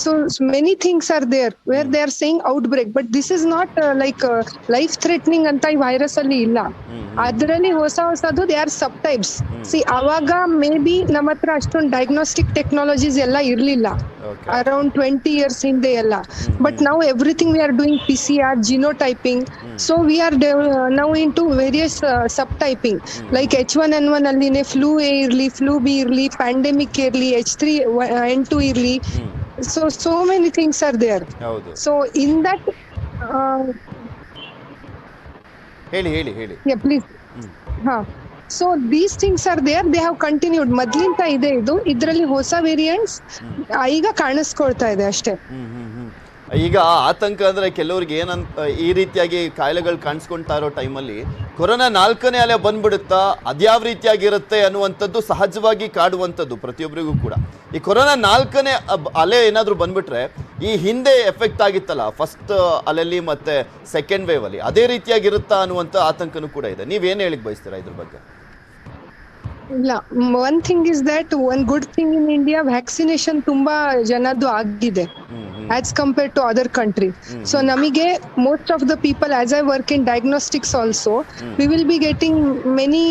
So many things are there where they are saying outbreak, but this is not like life threatening anta ee virus alli illa. adralli ಹೊಸದು they are subtypes. See awaga maybe namatra ashton diagnostic technologies ella irlilla around 20 years hinde ella, but now everything we are doing PCR genotyping. So we are now into various subtyping like H1N1 alline flu A irli, flu B irli, pandemic irli, H3N2 irli. So many things are there. So in that ಹೇಳಿ yeah please so these things are there, they have continued. ಮೊದಲಿಂದ ಇದೆ ಇದು, ಇದರಲ್ಲಿ ಹೊಸ variants ಈಗ ಕಾಣಿಸ್ಕೊಳ್ತಾ ಇದೆ ಅಷ್ಟೇ. ಈಗ ಆತಂಕ ಅಂದ್ರೆ ಕೆಲವರಿಗೆ ಏನಂತ ಈ ರೀತಿಯಾಗಿ ಕಾಯಿಲೆಗಳು ಕಾಣಿಸ್ಕೊಳ್ತಾ ಇರೋ ಟೈಮಲ್ಲಿ ಕೊರೋನಾ 4ನೇ ಅಲೆ ಬಂದ್ಬಿಡುತ್ತಾ, ಅದ್ಯಾವ ರೀತಿಯಾಗಿರುತ್ತೆ ಅನ್ನುವಂಥದ್ದು ಸಹಜವಾಗಿ ಕಾಡುವಂಥದ್ದು ಪ್ರತಿಯೊಬ್ಬರಿಗೂ ಕೂಡ. ಈ ಕೊರೋನಾ 4ನೇ ಅಲೆ ಏನಾದರೂ ಬಂದ್ಬಿಟ್ರೆ ಈ ಹಿಂದೆ ಎಫೆಕ್ಟ್ ಆಗಿತ್ತಲ್ಲ ಫಸ್ಟ್ ಅಲೆಯಲ್ಲಿ ಮತ್ತೆ ಸೆಕೆಂಡ್ ವೇವ್ ಅಲ್ಲಿ, ಅದೇ ರೀತಿಯಾಗಿರುತ್ತಾ ಅನ್ನುವಂಥ ಆತಂಕನೂ ಕೂಡ ಇದೆ. ನೀವೇನು ಹೇಳಿಕ್ ಬಯಸ್ತೀರಾ ಇದ್ರ ಬಗ್ಗೆ? ಇಲ್ಲ, one thing is that one good thing in India, vaccination ತುಂಬಾ ಜನದ್ದು ಆಗಿದೆ as compared to other country. So namige most of the people, as I work in diagnostics also, we will be getting many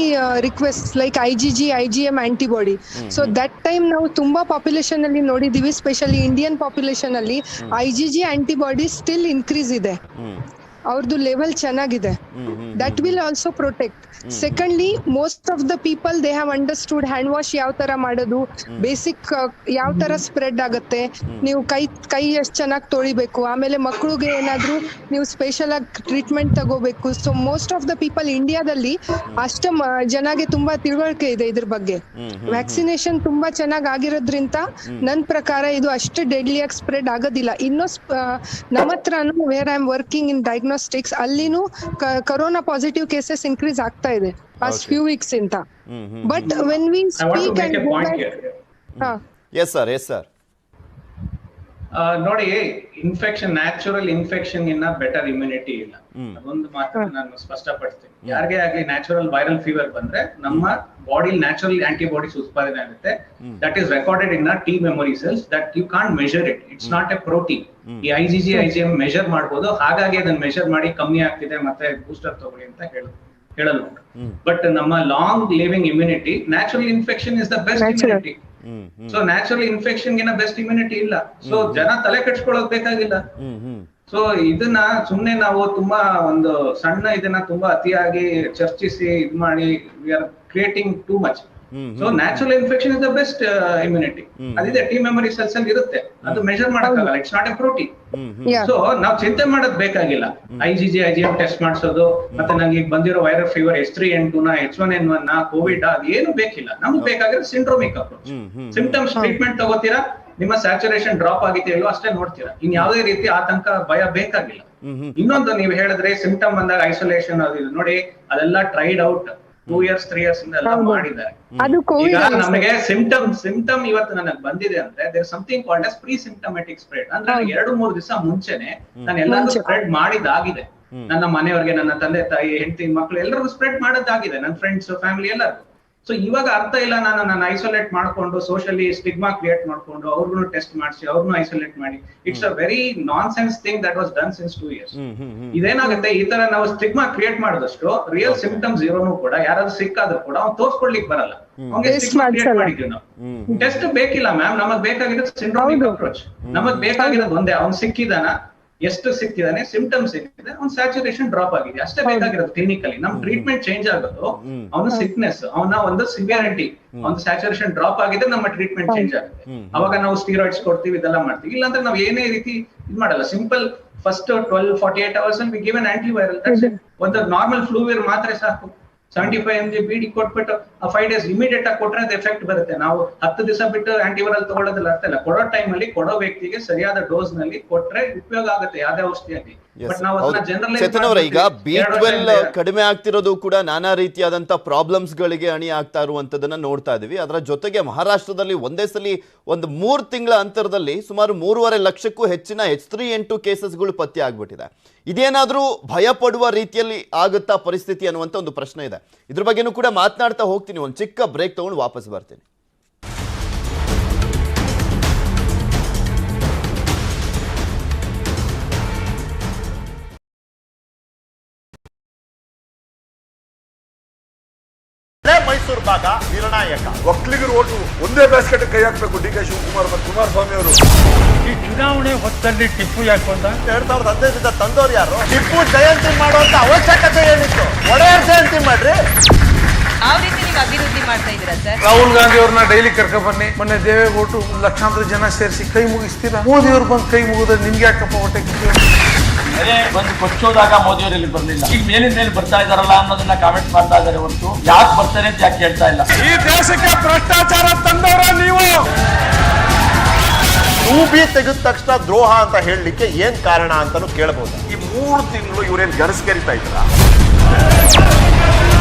requests like IgG IgM antibody. So that time now tumba population alli nodidivi, especially Indian population alli IgG antibody still increase ide, ಅವ್ರದ್ದು level ಚೆನ್ನಾಗಿದೆ. That will also protect. Secondly, most of the people they have understood hand wash ಯಾವ ತರ ಮಾಡೋದು, basic ಯಾವ ತರ spread ಆಗುತ್ತೆ, ನೀವು ಕೈ ಎಷ್ಟು ಚೆನ್ನಾಗಿ ತೊಳಿಬೇಕು, ಆಮೇಲೆ ಮಕ್ಕಳಿಗೆ ಏನಾದ್ರು ನೀವು ಸ್ಪೆಷಲ್ ಆಗಿ ಟ್ರೀಟ್ಮೆಂಟ್ ತಗೋಬೇಕು. So most of the people ಇಂಡಿಯಾದಲ್ಲಿ ಅಷ್ಟು ಜನಗೆ ತುಂಬಾ ತಿಳುವಳಿಕೆ ಇದೆ ಇದ್ರ ಬಗ್ಗೆ. ವ್ಯಾಕ್ಸಿನೇಷನ್ ತುಂಬಾ ಚೆನ್ನಾಗಿ ಆಗಿರೋದ್ರಿಂದ ನನ್ನ ಪ್ರಕಾರ ಇದು ಅಷ್ಟು ಡೆಡ್ಲಿಯಾಗಿ ಸ್ಪ್ರೆಡ್ ಆಗೋದಿಲ್ಲ. ಇನ್ನೂ ನಮ್ಮ ಹತ್ರನು where I am working in diagnostics ಅಲ್ಲಿನೂ ಕೊರೋನಾ ಪಾಸಿಟಿವ್ ಕೇಸಸ್ ಇನ್ಕ್ರೀಸ್ ಆಗ್ತಾ ಇದೆ ಪಾಸ್ಟ್ ಫ್ಯೂ ವೀಕ್ಸ್ ಇಂದ. But when we speak yes sir ನೋಡಿ, ಇನ್ಫೆಕ್ಷನ್, ನ್ಯಾಚುರಲ್ ಇನ್ಫೆಕ್ಷನ್ ಇನ್ನ ಬೆಟರ್ ಇಮ್ಯುನಿಟಿ ಇಲ್ಲ. ಅದೊಂದು ಮಾತ್ರ ನಾನು ಸ್ಪಷ್ಟಪಡಿಸ್ತೀನಿ. ಯಾರಿಗೆ ಆಗ್ಲಿ ನ್ಯಾಚುರಲ್ ವೈರಲ್ ಫೀವರ್ ಬಂದ್ರೆ ನಮ್ಮ ಬಾಡಿ ನ್ಯಾಚುರಲ್ ಆಂಟಿಬಾಡೀಸ್ ಉತ್ಪಾದನೆ ಆಗುತ್ತೆ. That is recorded in T memory cells that you can't measure it. It's not a protein. ಈ IgG IgM ಮೆಜರ್ ಮಾಡಬಹುದು, ಹಾಗಾಗಿ ಅದನ್ನ ಮೆಜರ್ ಮಾಡಿ ಕಮ್ಮಿ ಆಗ್ತಿದೆ ಮತ್ತೆ ಬೂಸ್ಟರ್ ತಗೊಳ್ಳಿ ಅಂತ ಹೇಳಲು. ಬಟ್ ನಮ್ಮ long living immunity, natural infection is the best immunity. So natural infection ಗಿನ ಬೆಸ್ಟ್ ಇಮ್ಯುನಿಟಿ ಇಲ್ಲ. ಸೊ ಜನ ತಲೆ ಕೆಡ್ಸ್ಕೊಳ್ಳೋದ್ ಬೇಕಾಗಿಲ್ಲ. ಸೊ ಇದನ್ನ ಸುಮ್ನೆ ನಾವು ತುಂಬಾ ಒಂದು ಸಣ್ಣ ಇದನ್ನ ತುಂಬಾ ಅತಿಯಾಗಿ ಚರ್ಚಿಸಿ ಇದ್ ಮಾಡಿ we are creating too much. So natural infection is the best immunity. ಅದಿದೆ, ಟಿ ಮೆಮೊರಿ ಸೆಲ್ಸ್ ಅಲ್ಲಿ ಇರುತ್ತೆ, ಅದು ಮೆಜರ್ ಮಾಡಕ್ಕಾಗಲ್ಲ. It's not a protein. So ನಾವ್ ಚಿಂತೆ ಮಾಡೋದ್ ಬೇಕಾಗಿಲ್ಲ. IgG IgM ಟೆಸ್ಟ್ ಮಾಡಿಸೋದು, ಮತ್ತೆ ನಂಗೆ ಈಗ ಬಂದಿರೋ viral fever H3N2 H1N1 Covid, ಅದು ಏನು ಬೇಕಿಲ್ಲ. ನಮ್ಗೆ ಬೇಕಾಗಿರೋ ಸಿಂಡ್ರೋಮಿಕ್ ಅಪ್ರೋಚ್. ಸಿಂಪ್ಟಮ್ಸ್ ಟ್ರೀಟ್ಮೆಂಟ್ ತಗೋತೀರಾ, ನಿಮ್ಮ ಸ್ಯಾಚುರೇಷನ್ ಡ್ರಾಪ್ ಆಗಿದೆಯಲ್ಲೋ ಅಷ್ಟೇ ನೋಡ್ತೀರಾ. ಇನ್ ಯಾವುದೇ ರೀತಿ ಆತಂಕ ಭಯ ಬೇಕಾಗಿಲ್ಲ. ಇನ್ನೊಂದು ನೀವು ಹೇಳಿದ್ರೆ ಸಿಂಪ್ಟಮ್ ಬಂದಾಗ ಐಸೋಲೇಷನ್ ಅದು ಇದು ನೋಡಿ, ಅದೆಲ್ಲ ಟ್ರೈಡ್ ಔಟ್ 2 years 3 years ಇಂದ ಎಲ್ಲ ಮಾಡಿದ್ದಾರೆ. ಈಗ ನಮಗೆ ಸಿಂಪ್ಟಮ್ ಇವತ್ತು ನನಗೆ ಬಂದಿದೆ ಅಂದ್ರೆ there something called as pre symptomatic spread. ಅಂದ್ರೆ 2-3 ದಿವಸ ಮುಂಚೆನೆ ನಾನು ಎಲ್ಲರಿಗೂ ಸ್ಪ್ರೆಡ್ ಮಾಡಿದಾಗಿದೆ. ನನ್ನ ಮನೆಯವ್ರಿಗೆ, ನನ್ನ ತಂದೆ ತಾಯಿ, ಹೆಂಡತಿ, ಮಕ್ಕಳು ಎಲ್ಲರಿಗೂ ಸ್ಪ್ರೆಡ್ ಮಾಡೋದಾಗಿದೆ, ನನ್ನ ಫ್ರೆಂಡ್ಸ್, ಫ್ಯಾಮಿಲಿ ಎಲ್ಲರಿಗೂ. ಸೊ ಇವಾಗ ಅರ್ಥ ಇಲ್ಲ ನಾನು ಐಸೋಲೇಟ್ ಮಾಡ್ಕೊಂಡು ಸೋಷಿಯಲಿ ಸ್ಟಿಗ್ಮಾ ಕ್ರಿಯೇಟ್ ಮಾಡ್ಕೊಂಡು ಅವ್ರಿಗೂ ಟೆಸ್ಟ್ ಮಾಡಿಸಿ ಅವ್ರನ್ನು ಐಸೋಲೇಟ್ ಮಾಡಿ. It's a very non sense thing that was done since 2 years. ಇದೇನಾಗುತ್ತೆ, ಈ ತರ ನಾವು ಸ್ಟಿಗ್ಮಾ ಕ್ರಿಯೇಟ್ ಮಾಡಿದಷ್ಟು ರಿಯಲ್ ಸಿಂಪ್ಟಮ್ಸ್ ಇರೋನು ಕೂಡ ಯಾರಾದ್ರೂ ಸಿಕ್ಕಾದ್ರೂ ಕೂಡ ಅವ್ನು ತೋರ್ಸ್ಕೊಳ್ಲಿಕ್ಕೆ ಬರಲ್ಲ. ಅವ್ನಿಗೆ ಸ್ಟಿಗ್ಮಾ ಕ್ರಿಯೇಟ್ ಮಾಡಿದ್ವಿ ನಾವು. ಟೆಸ್ಟ್ ಬೇಕಿಲ್ಲ ಮ್ಯಾಮ್, ನಮಗ್ ಬೇಕಾಗಿರೋದು ಸಿಂಡ್ರೋಮಿಕ್ ಅಪ್ರೋಚ್. ನಮಗ್ ಬೇಕಾಗಿರೋದು ಒಂದೇ, ಅವ್ನು ಸಿಕ್ಕಿದಾನ, ಎಷ್ಟು ಸಿಕ್ಕಿದಾನೆ, ಸಿಂಪ್ಟಮ್ಸ್ ಸಿಕ್ಕಿದೆ, ಅವ್ನ ಸ್ಯಾಚುರೇಷನ್ ಡ್ರಾಪ್ ಆಗಿದೆ, ಅಷ್ಟೇ ಬೇಕಾಗಿರೋದು. ಕ್ಲಿನಿಕಲಿ ನಮ್ ಟ್ರೀಟ್ಮೆಂಟ್ ಚೇಂಜ್ ಆಗೋದು ಅವನ ಸಿಕ್ನೆಸ್, ಅವನ ಒಂದು ಸಿವಿಯಾರಿಟಿ, ಒಂದು ಸ್ಯಾಚುರೇಷನ್ ಡ್ರಾಪ್ ಆಗಿದೆ, ನಮ್ಮ ಟ್ರೀಟ್ಮೆಂಟ್ ಚೇಂಜ್ ಆಗುತ್ತೆ. ಅವಾಗ ನಾವು ಸ್ಟೀರಾಯ್ಡ್ಸ್ ಕೊಡ್ತೀವಿ, ಇದೆಲ್ಲ ಮಾಡ್ತೀವಿ. ಇಲ್ಲಾಂದ್ರೆ ನಾವು ಏನೇ ರೀತಿ ಇದ್ ಮಾಡಲ್ಲ. Simple first 12-48 hours we give an antiviral. ಒಂದು ನಾರ್ಮಲ್ ಫ್ಲೂವಿರ್ ಮಾತ್ರೆ ಸಾಕು. 75 mg ಬಿಡಿ ಕೊಟ್ಬಿಟ್ಟು 5 days ಇಮಿಡಿಯೇಟ್ ಆಗಿ ಕೊಟ್ರೆ ಅದು ಎಫೆಕ್ಟ್ ಬರುತ್ತೆ. ನಾವು 10 ದಿವಸ ಬಿಟ್ಟು ಆಂಟಿವೈರಲ್ ತಗೊಳ್ಳೋದಿಲ್ಲ ಅರ್ಥ ಇಲ್ಲ. ಕೊಡೋ ಟೈಮ್ ಅಲ್ಲಿ ಕೊಡೋ ವ್ಯಕ್ತಿಗೆ ಸರಿಯಾದ ಡೋಸ್ ನಲ್ಲಿ ಕೊಟ್ರೆ ಉಪಯೋಗ ಆಗುತ್ತೆ ಯಾವುದೇ ಔಷಧಿಯಾಗಿ. ಬಟ್ ನಾವು ಅದನ್ನ ಜನರಲ್ ಈಗ B12 ಕಡಿಮೆ ಆಗ್ತಿರೋದು ಕೂಡ ನಾನಾ ರೀತಿಯಾದಂತ ಪ್ರಾಬ್ಲಮ್ಸ್ ಗಳಿಗೆ ಅಣಿ ಆಗ್ತಾ ಇರುವಂತದನ್ನ ನೋಡ್ತಾ ಇದೀವಿ. ಅದರ ಜೊತೆಗೆ ಮಹಾರಾಷ್ಟ್ರದಲ್ಲಿ ಒಂದೇ ಸಲ ಒಂದು 3 ತಿಂಗಳ ಅಂತರದಲ್ಲಿ ಸುಮಾರು 3.5 ಲಕ್ಷಕ್ಕೂ ಹೆಚ್ಚಿನ H3N2 ಕೇಸಸ್ಗಳು ಪತ್ತೆ ಆಗ್ಬಿಟ್ಟಿದೆ. ಇದೇನಾದ್ರೂ ಭಯ ಪಡುವ ರೀತಿಯಲ್ಲಿ ಆಗುತ್ತಾ ಪರಿಸ್ಥಿತಿ ಅನ್ನುವಂತ ಒಂದು ಪ್ರಶ್ನೆ ಇದೆ. ಇದ್ರ ಬಗ್ಗೆನೂ ಕೂಡ ಮಾತನಾಡ್ತಾ ಹೋಗ್ತೀನಿ. ಒಂದು ಚಿಕ್ಕ ಬ್ರೇಕ್ ತಗೊಂಡು ವಾಪಸ್ ಬರ್ತೀನಿ. ಮೈಸೂರು ಭಾಗ ನಿರ್ಣಾಯಕ. ಒಕ್ಕಲಿಗರು ಓಟು ಒಂದೇ ಬ್ಯಾಸ್ಕೆಟ್ ಕೈ ಹಾಕಬೇಕು. ಡಿ ಕೆ ಶಿವಕುಮಾರ್ ಮತ್ತು ಕುಮಾರಸ್ವಾಮಿ ಅವರು ಈ ಚುನಾವಣೆ ಹೊತ್ತಲ್ಲಿ ಟಿಪ್ಪು ಯಾಕೆ ಬಂದ? 2015 ತಂದವ್ರು ಯಾರು? ಟಿಪ್ಪು ಜಯಂತಿ ಮಾಡುವಂತ ಅವಶ್ಯಕತೆ ಏನಿತ್ತು? ಒಡೆಯರ್ ಜಯಂತಿ ಮಾಡ್ರಿ. ಯಾವ ರೀತಿ ನೀವು ಅಭಿವೃದ್ಧಿ ಮಾಡ್ತಾ ಇದ್ದೀರಾ ಸರ್? ರಾಹುಲ್ ಗಾಂಧಿ ಅವ್ರನ್ನ ಡೈಲಿ ಕರ್ಕೊಂಡ್ ಬನ್ನಿ. ಮೊನ್ನೆ ದೇವೇಗೌಡರು ಲಕ್ಷಾಂತರ ಜನ ಸೇರಿಸಿ ಕೈ ಮುಗಿಸ್ತೀರಾ? ಮೋದಿ ಅವ್ರು ಬಂದು ಕೈ ಮುಗಿದ್ರೆ ನಿಮ್ಗೆ ಯಾಕಪ್ಪ ಹೊಟ್ಟೆ ಬಂದು ಕೊಚ್ಚೋದಾಗ ಮೋದಿ ಅವರು ಇಲ್ಲಿ ಬರ್ಲಿಲ್ಲ. ಈಗ ಮೇಲಿನ ಮೇಲೆ ಬರ್ತಾ ಇದಾರಲ್ಲ ಅನ್ನೋದನ್ನ ಕಾಮೆಂಟ್ ಮಾಡ್ತಾ ಇದಾರೆ ಹೊರತು ಯಾಕೆ ಬರ್ತಾರೆ ಅಂತ ಯಾಕೆ ಹೇಳ್ತಾ ಇಲ್ಲ. ಈ ದೇಶಕ್ಕೆ ಭ್ರಷ್ಟಾಚಾರ ತಂದವರ ನೀವು. ಬಿ ತೆಗೆದ ತಕ್ಷಣ ದ್ರೋಹ ಅಂತ ಹೇಳಲಿಕ್ಕೆ ಏನ್ ಕಾರಣ ಅಂತಾನು ಕೇಳಬಹುದು. ಈ 3 ತಿಂಗಳು ಇವ್ರೇನ್ ಗನಸ್ಕರಿತಾ ಇದ್ರ?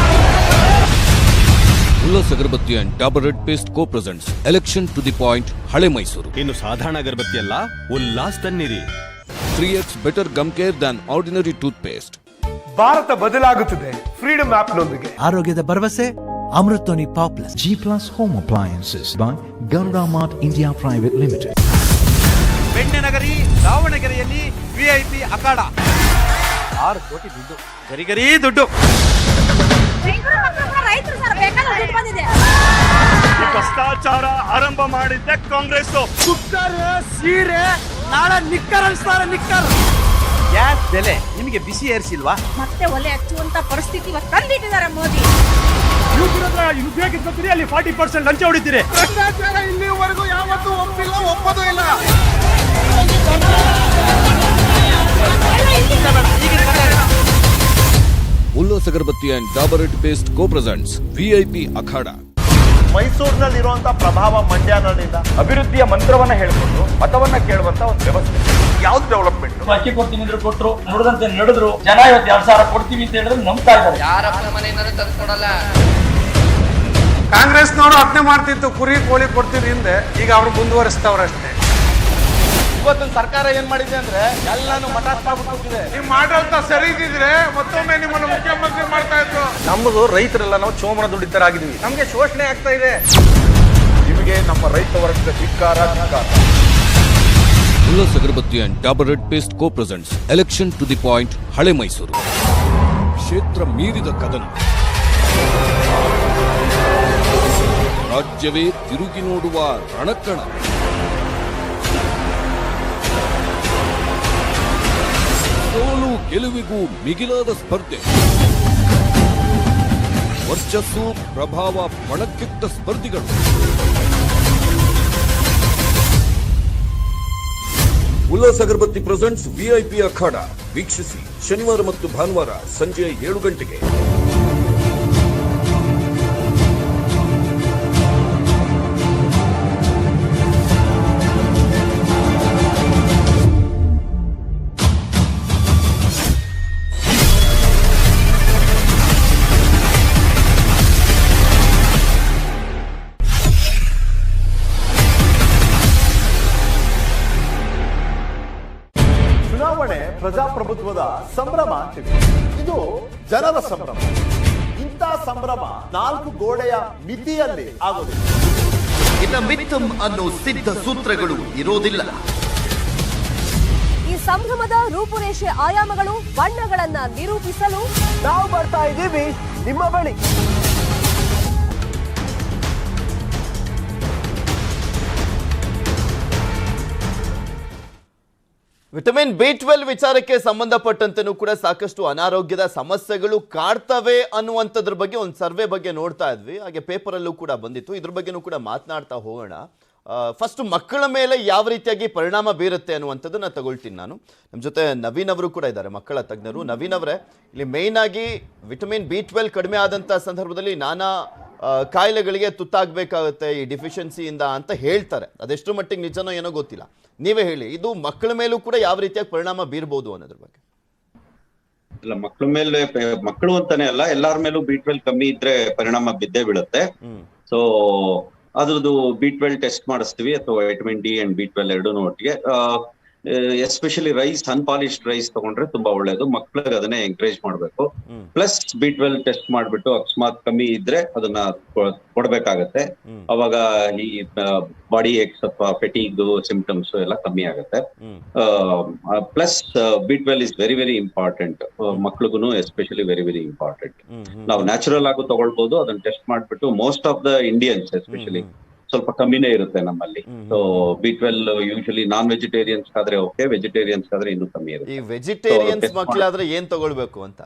Ullas Agarbatti and Dabur red paste co presents election to the point ಹಳೆ ಮೈಸೂರು. ಇನ್ನು ಸಾಧಾರಣ ಅಗರಬತ್ತಿ ಅಲ್ಲ, ಉಲ್ಲಾಸ್ ತನ್ನಿರಿ. 3x better gum care than ordinary tooth paste. Bharat ಬದಲಾಗುತ್ತದೆ ಫ್ರೀಡಮ್ ಆಪ್ ನೊಂದಿಗೆ. ಆರೋಗ್ಯದ ಭರವಸೆ ಅಮೃತೋನಿ ಪಾಪ್ಲಸ್ G+ home appliances by Garuda mart India private limited. ಬೆಣ್ಣೆನಗರಿ ದಾವಣಗೆರೆಯಲ್ಲಿ VIP ಅಖಾಡ 6 ಕೋಟಿ ದುಡ್ಡು, ಗರಿಗರಿ ದುಡ್ಡು. ಭ್ರಷ್ಟಾಚಾರ ಆರಂಭ ಮಾಡಿದ್ದೆ ಕಾಂಗ್ರೆಸ್. ಕುಕ್ಕರ್ ಸೀರೆ ನಾಳೆ ನಿಕ್ಕರ್ ಅನ್ಸ್ತಾರೆ. ನಿಕ್ಕರ್ ಗ್ಯಾಸ್ ಬೆಲೆ ನಿಮಗೆ ಬಿಸಿ ಏರಿಸಿಲ್ವಾ? ಮತ್ತೆ ಒಲೆ ಹಚ್ಚುವಂತ ಪರಿಸ್ಥಿತಿ ತಂದಿಟ್ಟಿದ್ದಾರೆ ಮೋದಿ. ಅಲ್ಲಿ 40% ಲಂಚ ಹೊಡಿತೀರಿ. ಭ್ರಷ್ಟಾಚಾರ ಇಲ್ಲಿವರೆಗೂ ಯಾವತ್ತೂ ಒಪ್ಪಿಲ್ಲ, ಒಪ್ಪೋದು ಇಲ್ಲ. Ullas Agarbatti and Dabur red paste co presents VIP ಅಖಾಡ. ಮೈಸೂರಿನಲ್ಲಿ ಇರುವಂತಹ ಪ್ರಭಾವ ಮಂಡ್ಯನಲ್ಲಿಲ್ಲ. ಅಭಿವೃದ್ಧಿಯ ಮಂತ್ರವನ್ನ ಹೇಳ್ಕೊಂಡು ಮತವನ್ನ ಕೇಳುವಂತ ಒಂದು ವ್ಯವಸ್ಥೆ. ಯಾವ್ದು ಡೆವಲಪ್ಮೆಂಟ್? ಅಕ್ಕಿ ಕೊಡ್ತೀನಿ ಅಂದ್ರೆ ಕೊಟ್ರು, ನುಡಿದಂತೆ ನಡೆದ್ರು. ಜನ ಇವತ್ತು 2,000 ಕೊಡ್ತೀವಿ ಅಂತ ಹೇಳಿದ್ರೆ ನಂಬ್ತಾ ಇದ್ದಾರೆ. ಯಾರಪ್ಪನ ಮನೆಯಿಂದ ತಂದು ಕೊಡಲ್ಲ. ಕಾಂಗ್ರೆಸ್ನವರು ಅದನ್ನೇ ಮಾಡ್ತಿತ್ತು, ಕುರಿ ಕೋಳಿ ಕೊಡ್ತಿದ್ರು ಹಿಂದೆ. ಈಗ ಅವ್ರು ಮುಂದುವರಿಸ್ತವ್ರಷ್ಟೇ. ಇವತ್ತಿನ ಸರ್ಕಾರ ಏನ್ ಮಾಡಿದೆ ಅಂದ್ರೆ ಎಲ್ಲಾನು ಮಠಾತ್ ಮಾಡ್ಬಿಟ್ಟಿದೆ. ನೀವು ಮಾಡಂತ ಸರಿ ಇದ್ದಿದ್ರೆ ಮತ್ತೊಮ್ಮೆ ನಿಮ್ಮನ್ನು ಮುಖ್ಯಮಂತ್ರಿ ಮಾಡ್ತಾ ಇದ್ರು. ನಮ್ಮದು ರೈತರೆಲ್ಲ ನಾವು ಚೋಮನ ದುಡಿತರಾಗಿದ್ದೀವಿ. ನಮ್ಗೆ ಶೋಷಣೆ ಆಗ್ತಾ ಇದೆ. ನಿಮಗೆ ನಮ್ಮ ರೈತ ವರ್ಗದ ಧಿಕ್ಕಾರ. Ullas Agarbatti and Dabur red paste co presents election to the point ಹಳೆ ಮೈಸೂರು. ಕ್ಷೇತ್ರ ಮೀರಿದ ಕದನ, ರಾಜ್ಯವೇ ತಿರುಗಿ ನೋಡುವ ರಣಕಣ. ಸೋಲು ಗೆಲುವಿಗೂ ಮಿಗಿಲಾದ ಸ್ಪರ್ಧೆ. ವರ್ಚಸ್ಸು ಪ್ರಭಾವ ಬಣಕ್ಕಿಟ್ಟ ಸ್ಪರ್ಧಿಗಳು. ಉಲ್ಲಾಸ್ ಅಗರಬತ್ತಿ ಪ್ರೆಸೆಂಟ್ಸ್ VIP ಅಖಾಡ ವೀಕ್ಷಿಸಿ ಶನಿವಾರ ಮತ್ತು ಭಾನುವಾರ ಸಂಜೆ 7 ಗಂಟೆಗೆ. ಪ್ರಜಾಪ್ರಭುತ್ವದ ಸಂಭ್ರಮ ಅಂತೀವಿ. ಇದು ಜನರ ಸಂಭ್ರಮ. ಇಂಥ ಸಂಭ್ರಮ 4 ಗೋಡೆಯ ಮಿತಿಯಲ್ಲಿ ಆಗೋದಿಲ್ಲ. ಇನ್ನು ಮಿತ್ತಂ ಅನ್ನೋ ಸಿದ್ಧ ಸೂತ್ರಗಳು ಇರೋದಿಲ್ಲ. ಈ ಸಂಭ್ರಮದ ರೂಪುರೇಷೆ ಆಯಾಮಗಳು ಬಣ್ಣಗಳನ್ನ ನಿರೂಪಿಸಲು ನಾವು ಬರ್ತಾ ಇದ್ದೀವಿ ನಿಮ್ಮ ಬಳಿ. ವಿಟಮಿನ್ B12 ವಿಚಾರಕ್ಕೆ ಸಂಬಂಧಪಟ್ಟಂತೆನೂ ಕೂಡ ಸಾಕಷ್ಟು ಅನಾರೋಗ್ಯದ ಸಮಸ್ಯೆಗಳು ಕಾಡ್ತವೆ ಅನ್ನುವಂಥದ್ರ ಬಗ್ಗೆ ಒಂದು ಸರ್ವೆ ಬಗ್ಗೆ ನೋಡ್ತಾ ಇದ್ವಿ. ಹಾಗೆ ಪೇಪರಲ್ಲೂ ಕೂಡ ಬಂದಿತ್ತು. ಇದ್ರ ಬಗ್ಗೆನೂ ಕೂಡ ಮಾತನಾಡ್ತಾ ಹೋಗೋಣ. ಫಸ್ಟ್ ಮಕ್ಕಳ ಮೇಲೆ ಯಾವ ರೀತಿಯಾಗಿ ಪರಿಣಾಮ ಬೀರುತ್ತೆ ಅನ್ನುವಂಥದ್ದನ್ನ ತಗೊಳ್ತೀನಿ ನಾನು. ನಮ್ಮ ಜೊತೆ ನವೀನ್ ಅವರು ಕೂಡ ಇದ್ದಾರೆ, ಮಕ್ಕಳ ತಜ್ಞರು. ನವೀನ್ ಅವರೇ, ಇಲ್ಲಿ ಮೇಯ್ನ್ ಆಗಿ ವಿಟಮಿನ್ B12 ಕಡಿಮೆ ಆದಂಥ ಸಂದರ್ಭದಲ್ಲಿ ನಾನಾ ಕಾಯಿಲೆಗಳಿಗೆ ತುತ್ತಾಗಬೇಕಾಗುತ್ತೆ ಈ ಡಿಫಿಷಿಯನ್ಸಿಯಿಂದ ಅಂತ ಹೇಳ್ತಾರೆ. ಅದೆಷ್ಟು ಮಟ್ಟಿಗೆ ನಿಜನೋ ಏನೋ ಗೊತ್ತಿಲ್ಲ. ನೀವೇ ಹೇಳಿ, ಇದು ಮಕ್ಕಳ ಮೇಲೂ ಕೂಡ ಯಾವ ರೀತಿಯಾಗಿ ಪರಿಣಾಮ ಬೀರ್ಬೋದು ಅನ್ನೋದ್ರ ಬಗ್ಗೆ. ಇಲ್ಲ, ಮಕ್ಕಳ ಮೇಲೆ, ಮಕ್ಕಳು ಅಂತಾನೆ ಅಲ್ಲ, ಎಲ್ಲಾರ ಮೇಲೂ B12 ಕಮ್ಮಿ ಇದ್ರೆ ಪರಿಣಾಮ ಬಿದ್ದೇ ಬೀಳುತ್ತೆ. ಸೊ ಅದ್ರದ್ದು B12 ಟೆಸ್ಟ್ ಮಾಡಿಸ್ತೀವಿ, ಅಥವಾ ವಿಟಮಿನ್ D ಅಂಡ್ B12 ಎರಡೂ ಒಟ್ಟಿಗೆ. ಎಸ್ಪೆಷಲಿ ರೈಸ್, ಅನ್ಪಾಲಿಶ್ಡ್ ರೈಸ್ ತಗೊಂಡ್ರೆ ತುಂಬಾ ಒಳ್ಳೇದು. ಮಕ್ಳಿಗೆ ಅದನ್ನೇ ಎಂಕರೇಜ್ ಮಾಡ್ಬೇಕು. ಪ್ಲಸ್ B12 ಟೆಸ್ಟ್ ಮಾಡ್ಬಿಟ್ಟು ಅಕಸ್ಮಾತ್ ಕಮ್ಮಿ ಇದ್ರೆ ಅದನ್ನ ಕೊಡ್ಬೇಕಾಗತ್ತೆ. ಅವಾಗ ಈ ಬಾಡಿ ಏಕ್ಸ್ ಅಥವಾ ಫೆಟಿಗ್ ಸಿಂಪ್ಟಮ್ಸ್ ಎಲ್ಲ ಕಮ್ಮಿ ಆಗುತ್ತೆ. Plus B12 is very very important. ಮಕ್ಳಿಗೂ ಎಸ್ಪೆಷಲಿ ವೆರಿ ವೆರಿ ಇಂಪಾರ್ಟೆಂಟ್. ನಾವು ನ್ಯಾಚುರಲ್ ಆಗು ತಗೊಳ್ಬಹುದು, ಅದನ್ನ ಟೆಸ್ಟ್ ಮಾಡ್ಬಿಟ್ಟು. Most of the Indians especially ಸ್ವಲ್ಪ ಕಮ್ಮಿನೇ ಇರುತ್ತೆ ನಮ್ಮಲ್ಲಿ. So B12 usually non vegetarians ಆದ್ರೆ ಓಕೆ, ವೆಜಿಟೇರಿಯನ್ಸ್ ಆದ್ರೆ ಇನ್ನೂ ಕಮ್ಮಿ ಇರುತ್ತೆ. ಈ ವೆಜಿಟೇರಿಯನ್ಸ್ ಮಕ್ಕಳಾದ್ರೆ ಏನ್ ತಗೊಳ್ಬೇಕು ಅಂತ?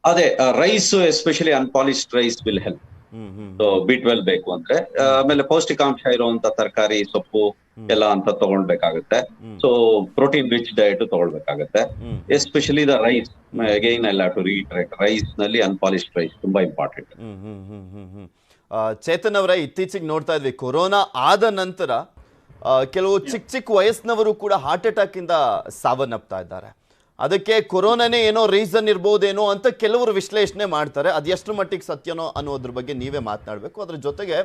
ಅದೇ rice, especially unpolished rice will help. So B12 ಬೇಕು ಅಂದ್ರೆ. ಆಮೇಲೆ ಪೌಷ್ಟಿಕಾಂಶ ಇರುವಂತ ತರಕಾರಿ, ಸೊಪ್ಪು ಎಲ್ಲ ಅಂತ ತಗೊಳ್ಬೇಕಾಗುತ್ತೆ. ಸೊ ಪ್ರೋಟೀನ್ ರಿಚ್ ಡಯಟ್ ತಗೊಳ್ಬೇಕಾಗತ್ತೆ. Especially the rice, again I have to reiterate, rice ನಲ್ಲಿ ಅನ್ಪಾಲಿಶ್ಡ್ ರೈಸ್ ತುಂಬಾ ಇಂಪಾರ್ಟೆಂಟ್. ಚೇತನ್ ಅವರ, ಇತ್ತೀಚೆಗೆ ನೋಡ್ತಾ ಇದ್ವಿ, ಕೊರೋನಾ ಆದ ನಂತರ ಕೆಲವು ಚಿಕ್ಕ ವಯಸ್ಸಿನವರು ಕೂಡ ಹಾರ್ಟ್ ಅಟ್ಯಾಕ್ ಇಂದ ಸಾವನ್ನಪ್ತಾ ಇದ್ದಾರೆ. ಅದಕ್ಕೆ ಕೊರೋನಾನೇ ಏನೋ ರೀಸನ್ ಇರ್ಬೋದೇನೋ ಅಂತ ಕೆಲವರು ವಿಶ್ಲೇಷಣೆ ಮಾಡ್ತಾರೆ. ಅದೆಷ್ಟು ಮಟ್ಟಿಗೆ ಸತ್ಯನೋ ಅನ್ನೋದ್ರ ಬಗ್ಗೆ ನೀವೇ ಮಾತನಾಡಬೇಕು. ಅದ್ರ ಜೊತೆಗೆ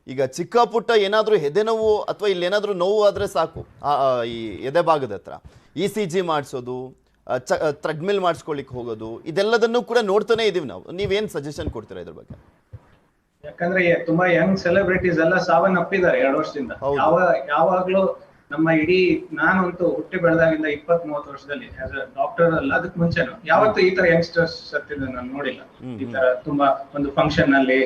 ಈಗ ಚಿಕ್ಕ ಪುಟ್ಟ ಏನಾದರೂ ಎದೆನೋವು ಅಥವಾ ಇಲ್ಲೇನಾದರೂ ನೋವು ಆದರೆ ಸಾಕು, ಈ ಎದೆ ಭಾಗದ ಹತ್ರ ECG ಮಾಡಿಸೋದು, ಥ್ರೆಡ್ಮಿಲ್ ಮಾಡಿಸ್ಕೊಳ್ಳಿಕ್ಕೆ ಹೋಗೋದು, ಇದೆಲ್ಲದನ್ನು ಕೂಡ ನೋಡ್ತಾನೆ ಇದೀವಿ ನಾವು. ನೀವೇನು ಸಜೆಷನ್ ಕೊಡ್ತೀರಾ ಇದ್ರ ಬಗ್ಗೆ? ಯಾಕಂದ್ರೆ ತುಂಬಾ ಯಂಗ್ ಸೆಲೆಬ್ರಿಟೀಸ್ ಎಲ್ಲ ಸಾವನ್ನಪ್ಪಿದ್ದಾರೆ 2 ವರ್ಷದಿಂದ. ಯಾವಾಗ್ಲೂ ನಮ್ಮ ಇಡೀ, ನಾನಂತೂ ಹುಟ್ಟಿ ಬೆಳೆದಾಗಿಂದ 20-30 ವರ್ಷದಲ್ಲಿ ಆಸ್ ಅ ಡಾಕ್ಟರ್ ಅಲ್ಲ, ಅದಕ್ಕೆ ಮುಂಚೆನು ಯಾವತ್ತೂ ಈ ತರ ಯಂಗ್ಸ್ಟರ್ಸ್ ಸತ್ತಿದ್ದು ನಾನು ನೋಡಿಲ್ಲ. ಈ ತರ ತುಂಬಾ ಒಂದು ಫಂಕ್ಷನ್ ಅಲ್ಲಿ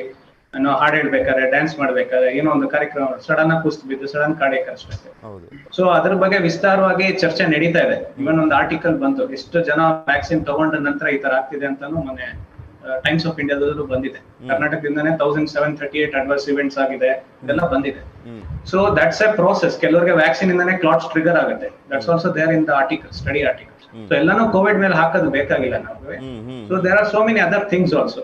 ಹಾಡು ಹೇಳ್ಬೇಕಾದ್ರೆ, ಡ್ಯಾನ್ಸ್ ಮಾಡ್ಬೇಕಾದ್ರೆ, ಏನೋ ಒಂದು ಕಾರ್ಯಕ್ರಮ ಸಡನ್ ಆಗಿ ಕುಸ್ತು ಬಿದ್ದು ಸಡನ್ ಕಾರ್ಡಿಯಕ್ ಅಷ್ಟೇ. ಸೊ ಅದ್ರ ಬಗ್ಗೆ ವಿಸ್ತಾರವಾಗಿ ಚರ್ಚೆ ನಡೀತಾ ಇದೆ. ಇವನ್ ಒಂದು ಆರ್ಟಿಕಲ್ ಬಂತು, ಎಷ್ಟು ಜನ ವ್ಯಾಕ್ಸಿನ್ ತಗೊಂಡ ನಂತರ ಈ ತರ ಆಗ್ತಿದೆ ಅಂತಾನು ಮೊನ್ನೆ ಟೈಮ್ಸ್ ಆಫ್ ಇಂಡಿಯಾದಲ್ಲೂ ಬಂದಿದೆ. ಕರ್ನಾಟಕದಿಂದಾನೇ 1738 ಅಡ್ವರ್ಸ್ ಇವೆಂಟ್ಸ್ ಆಗಿದೆ, ಇದೆಲ್ಲ ಬಂದಿದೆ. So that's a process. ಕೆಲವರಿಗೆ ವ್ಯಾಕ್ಸಿನ್ ಇಂದಾನೆ ಕ್ಲಾಟ್ಸ್ ಟ್ರಿಗರ್ ಆಗುತ್ತೆ. That's also there in the article, study article. So ಎಲ್ಲಾನು ಕೋವಿಡ್ ಮೇಲೆ ಹಾಕೋದು ಬೇಕಾಗಿಲ್ಲ ನಮಗೆ. So there are so many other things also.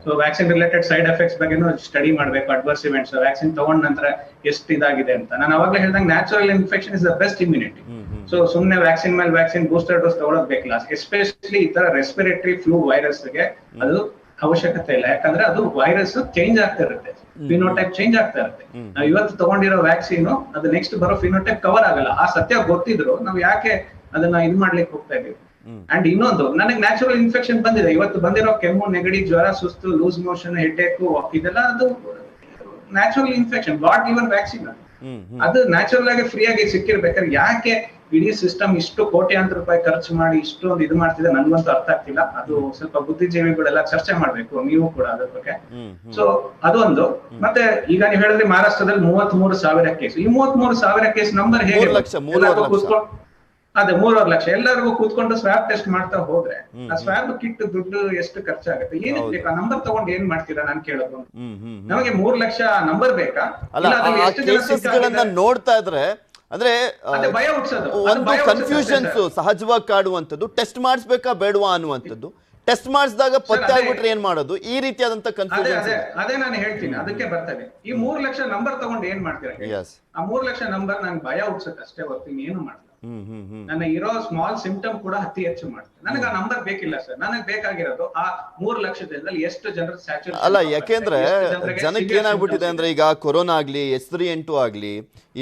So vaccine related side effects ಬಗ್ಗೆನೂ ಸ್ಟಡಿ ಮಾಡ್ಬೇಕು. ಅಡ್ವರ್ಸ್ ಇವೆಂಟ್ಸ್, ವ್ಯಾಕ್ಸಿನ್ ತಗೊಂಡ ನಂತರ ಎಷ್ಟು ಇದಾಗಿದೆ ಅಂತ. ನಾನು ಅವಾಗಲೇ ಹೇಳ್ದಂಗೆ natural infection is the best immunity. So ಸುಮ್ನೆ ವ್ಯಾಕ್ಸಿನ್ ಮೇಲೆ ವ್ಯಾಕ್ಸಿನ್, ಬೂಸ್ಟರ್ ಡೋಸ್ ತಗೊಳ್ಳೋದು ಬೇಕಿಲ್ಲ. ಎಸ್ಪೆಷಲಿ ಈ ತರ ರೆಸ್ಪಿರೇಟರಿ ಫ್ಲೂ ವೈರಸ್ಗೆ ಅದು ಅವಶ್ಯಕತೆ ಇಲ್ಲ. ಯಾಕಂದ್ರೆ ಅದು ವೈರಸ್ ಚೇಂಜ್ ಆಗ್ತಾ ಇರುತ್ತೆ, ಫಿನೋಟೈಪ್ ಚೇಂಜ್ ಆಗ್ತಾ ಇರುತ್ತೆ. ನಾವು ಇವತ್ತು ತಗೊಂಡಿರೋ ವ್ಯಾಕ್ಸಿನ್ ಅದು ನೆಕ್ಸ್ಟ್ ಬರೋ ಫಿನೋಟೈಪ್ ಕವರ್ ಆಗಲ್ಲ. ಆ ಸತ್ಯ ಗೊತ್ತಿದ್ರು ನಾವು ಯಾಕೆ ಅದನ್ನ ಇದು ಮಾಡ್ಲಿಕ್ಕೆ ಹೋಗ್ತಾ ಇದೀವಿ? ಅಂಡ್ ಇನ್ನೊಂದು, ನನಗೆ ನ್ಯಾಚುರಲ್ ಇನ್ಫೆಕ್ಷನ್ ಬಂದಿದೆ. ಇವತ್ತು ಬಂದಿರೋ ಕೆಮ್ಮು, ನೆಗಡಿ, ಜ್ವರ, ಸುಸ್ತು, ಲೂಸ್ ಮೋಷನ್, ಹೆಡ್ಏಕ್, ಇದೆಲ್ಲ ಅದು natural infection, god given vaccine. ಅದು ನ್ಯಾಚುರಲ್ ಆಗಿ ಫ್ರೀ ಆಗಿ ಸಿಕ್ಕಿರ್ಬೇಕಾದ್ರೆ ಯಾಕೆ ಇಡೀ ಸಿಸ್ಟಮ್ ಇಷ್ಟು ಕೋಟ್ಯಾಂತರ ರೂಪಾಯಿ ಖರ್ಚು ಮಾಡಿ ಇಷ್ಟೊಂದು ಇದು ಮಾಡ್ತಿದೆ, ನನ್ಗಂತೂ ಅರ್ಥ ಆಗ್ತಿಲ್ಲ. ಅದು ಸ್ವಲ್ಪ ಬುದ್ಧಿಜೀವಿಗಳೆಲ್ಲ ಚರ್ಚೆ ಮಾಡ್ಬೇಕು, ನೀವು ಕೂಡ ಅದ್ರ ಬಗ್ಗೆ. ಸೊ ಅದೊಂದು. ಮತ್ತೆ ಈಗ ನೀವು ಹೇಳಿದ್ರೆ ಮಹಾರಾಷ್ಟ್ರದಲ್ಲಿ 33,000 ಕೇಸ್. ಈ 33,000 ಕೇಸ್ ನಂಬರ್ ಹೇಗೆ? ಅದೇ 3.5 ಲಕ್ಷ. ಎಲ್ಲರಿಗೂ ಕೂತ್ಕೊಂಡು ಸ್ವ್ಯಾಬ್ ಟೆಸ್ಟ್ ಮಾಡ್ತಾ ಹೋದ್ರೆ ಆ ಸ್ವ್ಯಾಬ್ ಕಿಟ್ ದುಡ್ಡು ಎಷ್ಟು ಖರ್ಚಾಗುತ್ತೆ? ಏನಕ್ಕೆ ಬೇಕು? ಆ ನಂಬರ್ ತಗೊಂಡು ಏನ್ ಮಾಡ್ತೀರಾ ನಾನು ಕೇಳೋದು. ನಮಗೆ 3 ಲಕ್ಷ ನಂಬರ್ ಬೇಕಾ? ನೋಡ್ತಾ ಇದ್ರೆ ಅಂದ್ರೆ ಒಂದು ಕನ್ಫ್ಯೂಷನ್ಸ್ ಸಹಜವಾಗಿ ಕಾಡುವಂಥದ್ದು. ಟೆಸ್ಟ್ ಮಾಡಿಸ್ಬೇಕಾ ಬೇಡವಾ ಅನ್ನುವಂಥದ್ದು. ಟೆಸ್ಟ್ ಮಾಡಿಸಿದಾಗ ಪತ್ತೆ ಆಗ್ಬಿಟ್ರೆ ಏನ್ ಮಾಡೋದು? ಈ ರೀತಿಯಾದಂತ ಕನ್ಫ್ಯೂಷನ್. ಅದೇ ನಾನು ಹೇಳ್ತೀನಿ, ಅದಕ್ಕೆ ಬರ್ತೇನೆ. ಈ 3 ಲಕ್ಷ ನಂಬರ್ ತಗೊಂಡು ಏನ್ ಮಾಡ್ತೀರಾ? ಆ 3 ಲಕ್ಷ ನಂಬರ್ ನಂಗೆ ಭಯ ಹುಡ್ಸಕ್ ಅಷ್ಟೇ ಹೊರ್ತೀನಿ, ಏನು ಮಾಡಲ್ಲ. ನನ್ನ ಇರೋ ಸ್ಮಾಲ್ ಸಿಂಪ್ಟಮ್ ಕೂಡ ಅತಿ ಹೆಚ್ಚು ಮಾಡುತ್ತೆ. ನನಗೆ ಆ ನಂಬರ್ ಬೇಕಿಲ್ಲ ಸರ್, ನನಗೆ ಬೇಕಾಗಿರೋದು ಆ 3 ಲಕ್ಷದಲ್ಲಿ ಎಷ್ಟು ಜನರ ಸ್ಯಾಚುರೇಷನ್. ಅಲ್ಲ, ಯಾಕೆಂದ್ರೆ ಜನಕ್ಕೆ ಏನಾಗ್ಬಿಟ್ಟಿದೆ ಅಂದ್ರೆ, ಈಗ ಕೊರೋನಾ ಆಗ್ಲಿ, H3N2 ಆಗ್ಲಿ,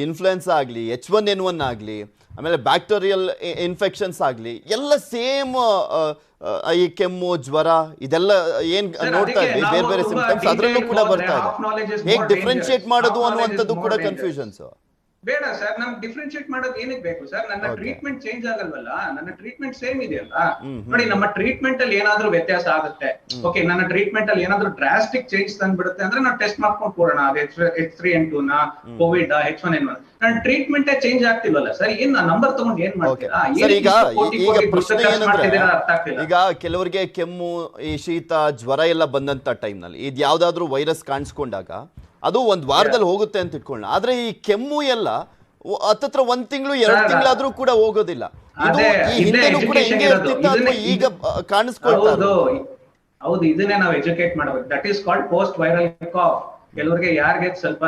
ಇನ್ಫ್ಲುಯೆನ್ಸಾ ಆಗ್ಲಿ, H1N1 ಆಗ್ಲಿ, ಆಮೇಲೆ ಬ್ಯಾಕ್ಟೀರಿಯಲ್ ಇನ್ಫೆಕ್ಷನ್ಸ್ ಆಗ್ಲಿ, ಎಲ್ಲ ಸೇಮ್ ಈ ಕೆಮ್ಮು, ಜ್ವರ, ಇದೆಲ್ಲ ಏನ್ ನೋಡ್ತಾ ಇದ್ವಿ ಬೇರೆ ಬೇರೆ ಸಿಂಪ್ಟಮ್ಸ್, ಅದರಲ್ಲೂ ಕೂಡ ಬರ್ತಾ ಇದೆ. ಹೇಗೆ ಡಿಫ್ರೆನ್ಶಿಯೇಟ್ ಮಾಡೋದು ಅನ್ನುವಂಥದ್ದು ಕೂಡ ಕನ್ಫ್ಯೂಷನ್ಸ್. ಬೇಡ ಸರ್, ನಮ್ಗೆ ಡಿಫ್ರೆನ್ಶಿಯೇಟ್ ಮಾಡೋದು ಏನಕ್ಕೆ ಬೇಕು ಸರ್? ನನ್ನ ಟ್ರೀಟ್ಮೆಂಟ್ ಚೇಂಜ್ ಆಗಲ್ವಲ್ಲ, ನನ್ನ ಟ್ರೀಟ್ಮೆಂಟ್ ಸೇಮ್ ಇದೆಯಲ್ಲ. ನೋಡಿ, ನಮ್ಮ ಟ್ರೀಟ್ಮೆಂಟ್ ಅಲ್ಲಿ ಏನಾದ್ರೂ ವ್ಯತ್ಯಾಸ ಆಗುತ್ತೆ, ಓಕೆ, ನನ್ನ ಟ್ರೀಟ್ಮೆಂಟ್ ಅಲ್ಲಿ ಏನಾದ್ರೂ ಡ್ರಾಸ್ಟಿಕ್ ಚೇಂಜ್ ತಂದ್ಬಿಡುತ್ತೆ ಅಂದ್ರೆ ನಾವು ಟೆಸ್ಟ್ ಮಾಡ್ಕೊಂಡು ಕೊಡೋಣ, ಅದು H3N2 ನ, ಕೋವಿಡ್, H1N1. ನನ್ನ ಟ್ರೀಟ್ಮೆಂಟ್ ಚೇಂಜ್ ಆಗ್ತಿಲ್ವಲ್ಲ ಸರ್, ಏನ್ ನಂಬರ್ ತಗೊಂಡು ಏನ್ ಮಾಡ್ತೀರಾ? ಈಗ ಪ್ರಶ್ನೆ ಏನಂದ್ರೆ, ಈಗ ಕೆಲವರಿಗೆ ಕೆಮ್ಮು, ಈ ಶೀತ, ಜ್ವರ ಎಲ್ಲ ಬಂದಂತ ಟೈಮ್ ನಲ್ಲಿ ಇದು ಯಾವ್ದಾದ್ರು ವೈರಸ್ ಕಾಣಿಸ್ಕೊಂಡಾಗ ಅದು ಒಂದ್ ವಾರದಲ್ಲಿ ಹೋಗುತ್ತೆ ಅಂತ ಇಟ್ಕೊಳ್ಳೋಣ. ಆದ್ರೆ ಈ ಕೆಮ್ಮು ಎಲ್ಲ ಹತ್ತತ್ರ 1 ತಿಂಗಳು 2 ತಿಂಗಳಾದ್ರೂ ಕೂಡ ಹೋಗೋದಿಲ್ಲ. ಇದು ಈ ಹಿಂದೆನೂ ಕೂಡ ಹಿಂಗೆ ಇರ್ತಿತ್ತು ಅಥವಾ ಈಗ ಕಾಣಿಸ್ಕೊಳ್ತಾ? ಹೌದು, ಇದನ್ನೇ ನಾವು ಎಜುಕೇಟ್ ಮಾಡಬೇಕು. That is called post viral cough. ಕೆಲವರಿಗೆ ಯಾರಿಗೆ ಸ್ವಲ್ಪ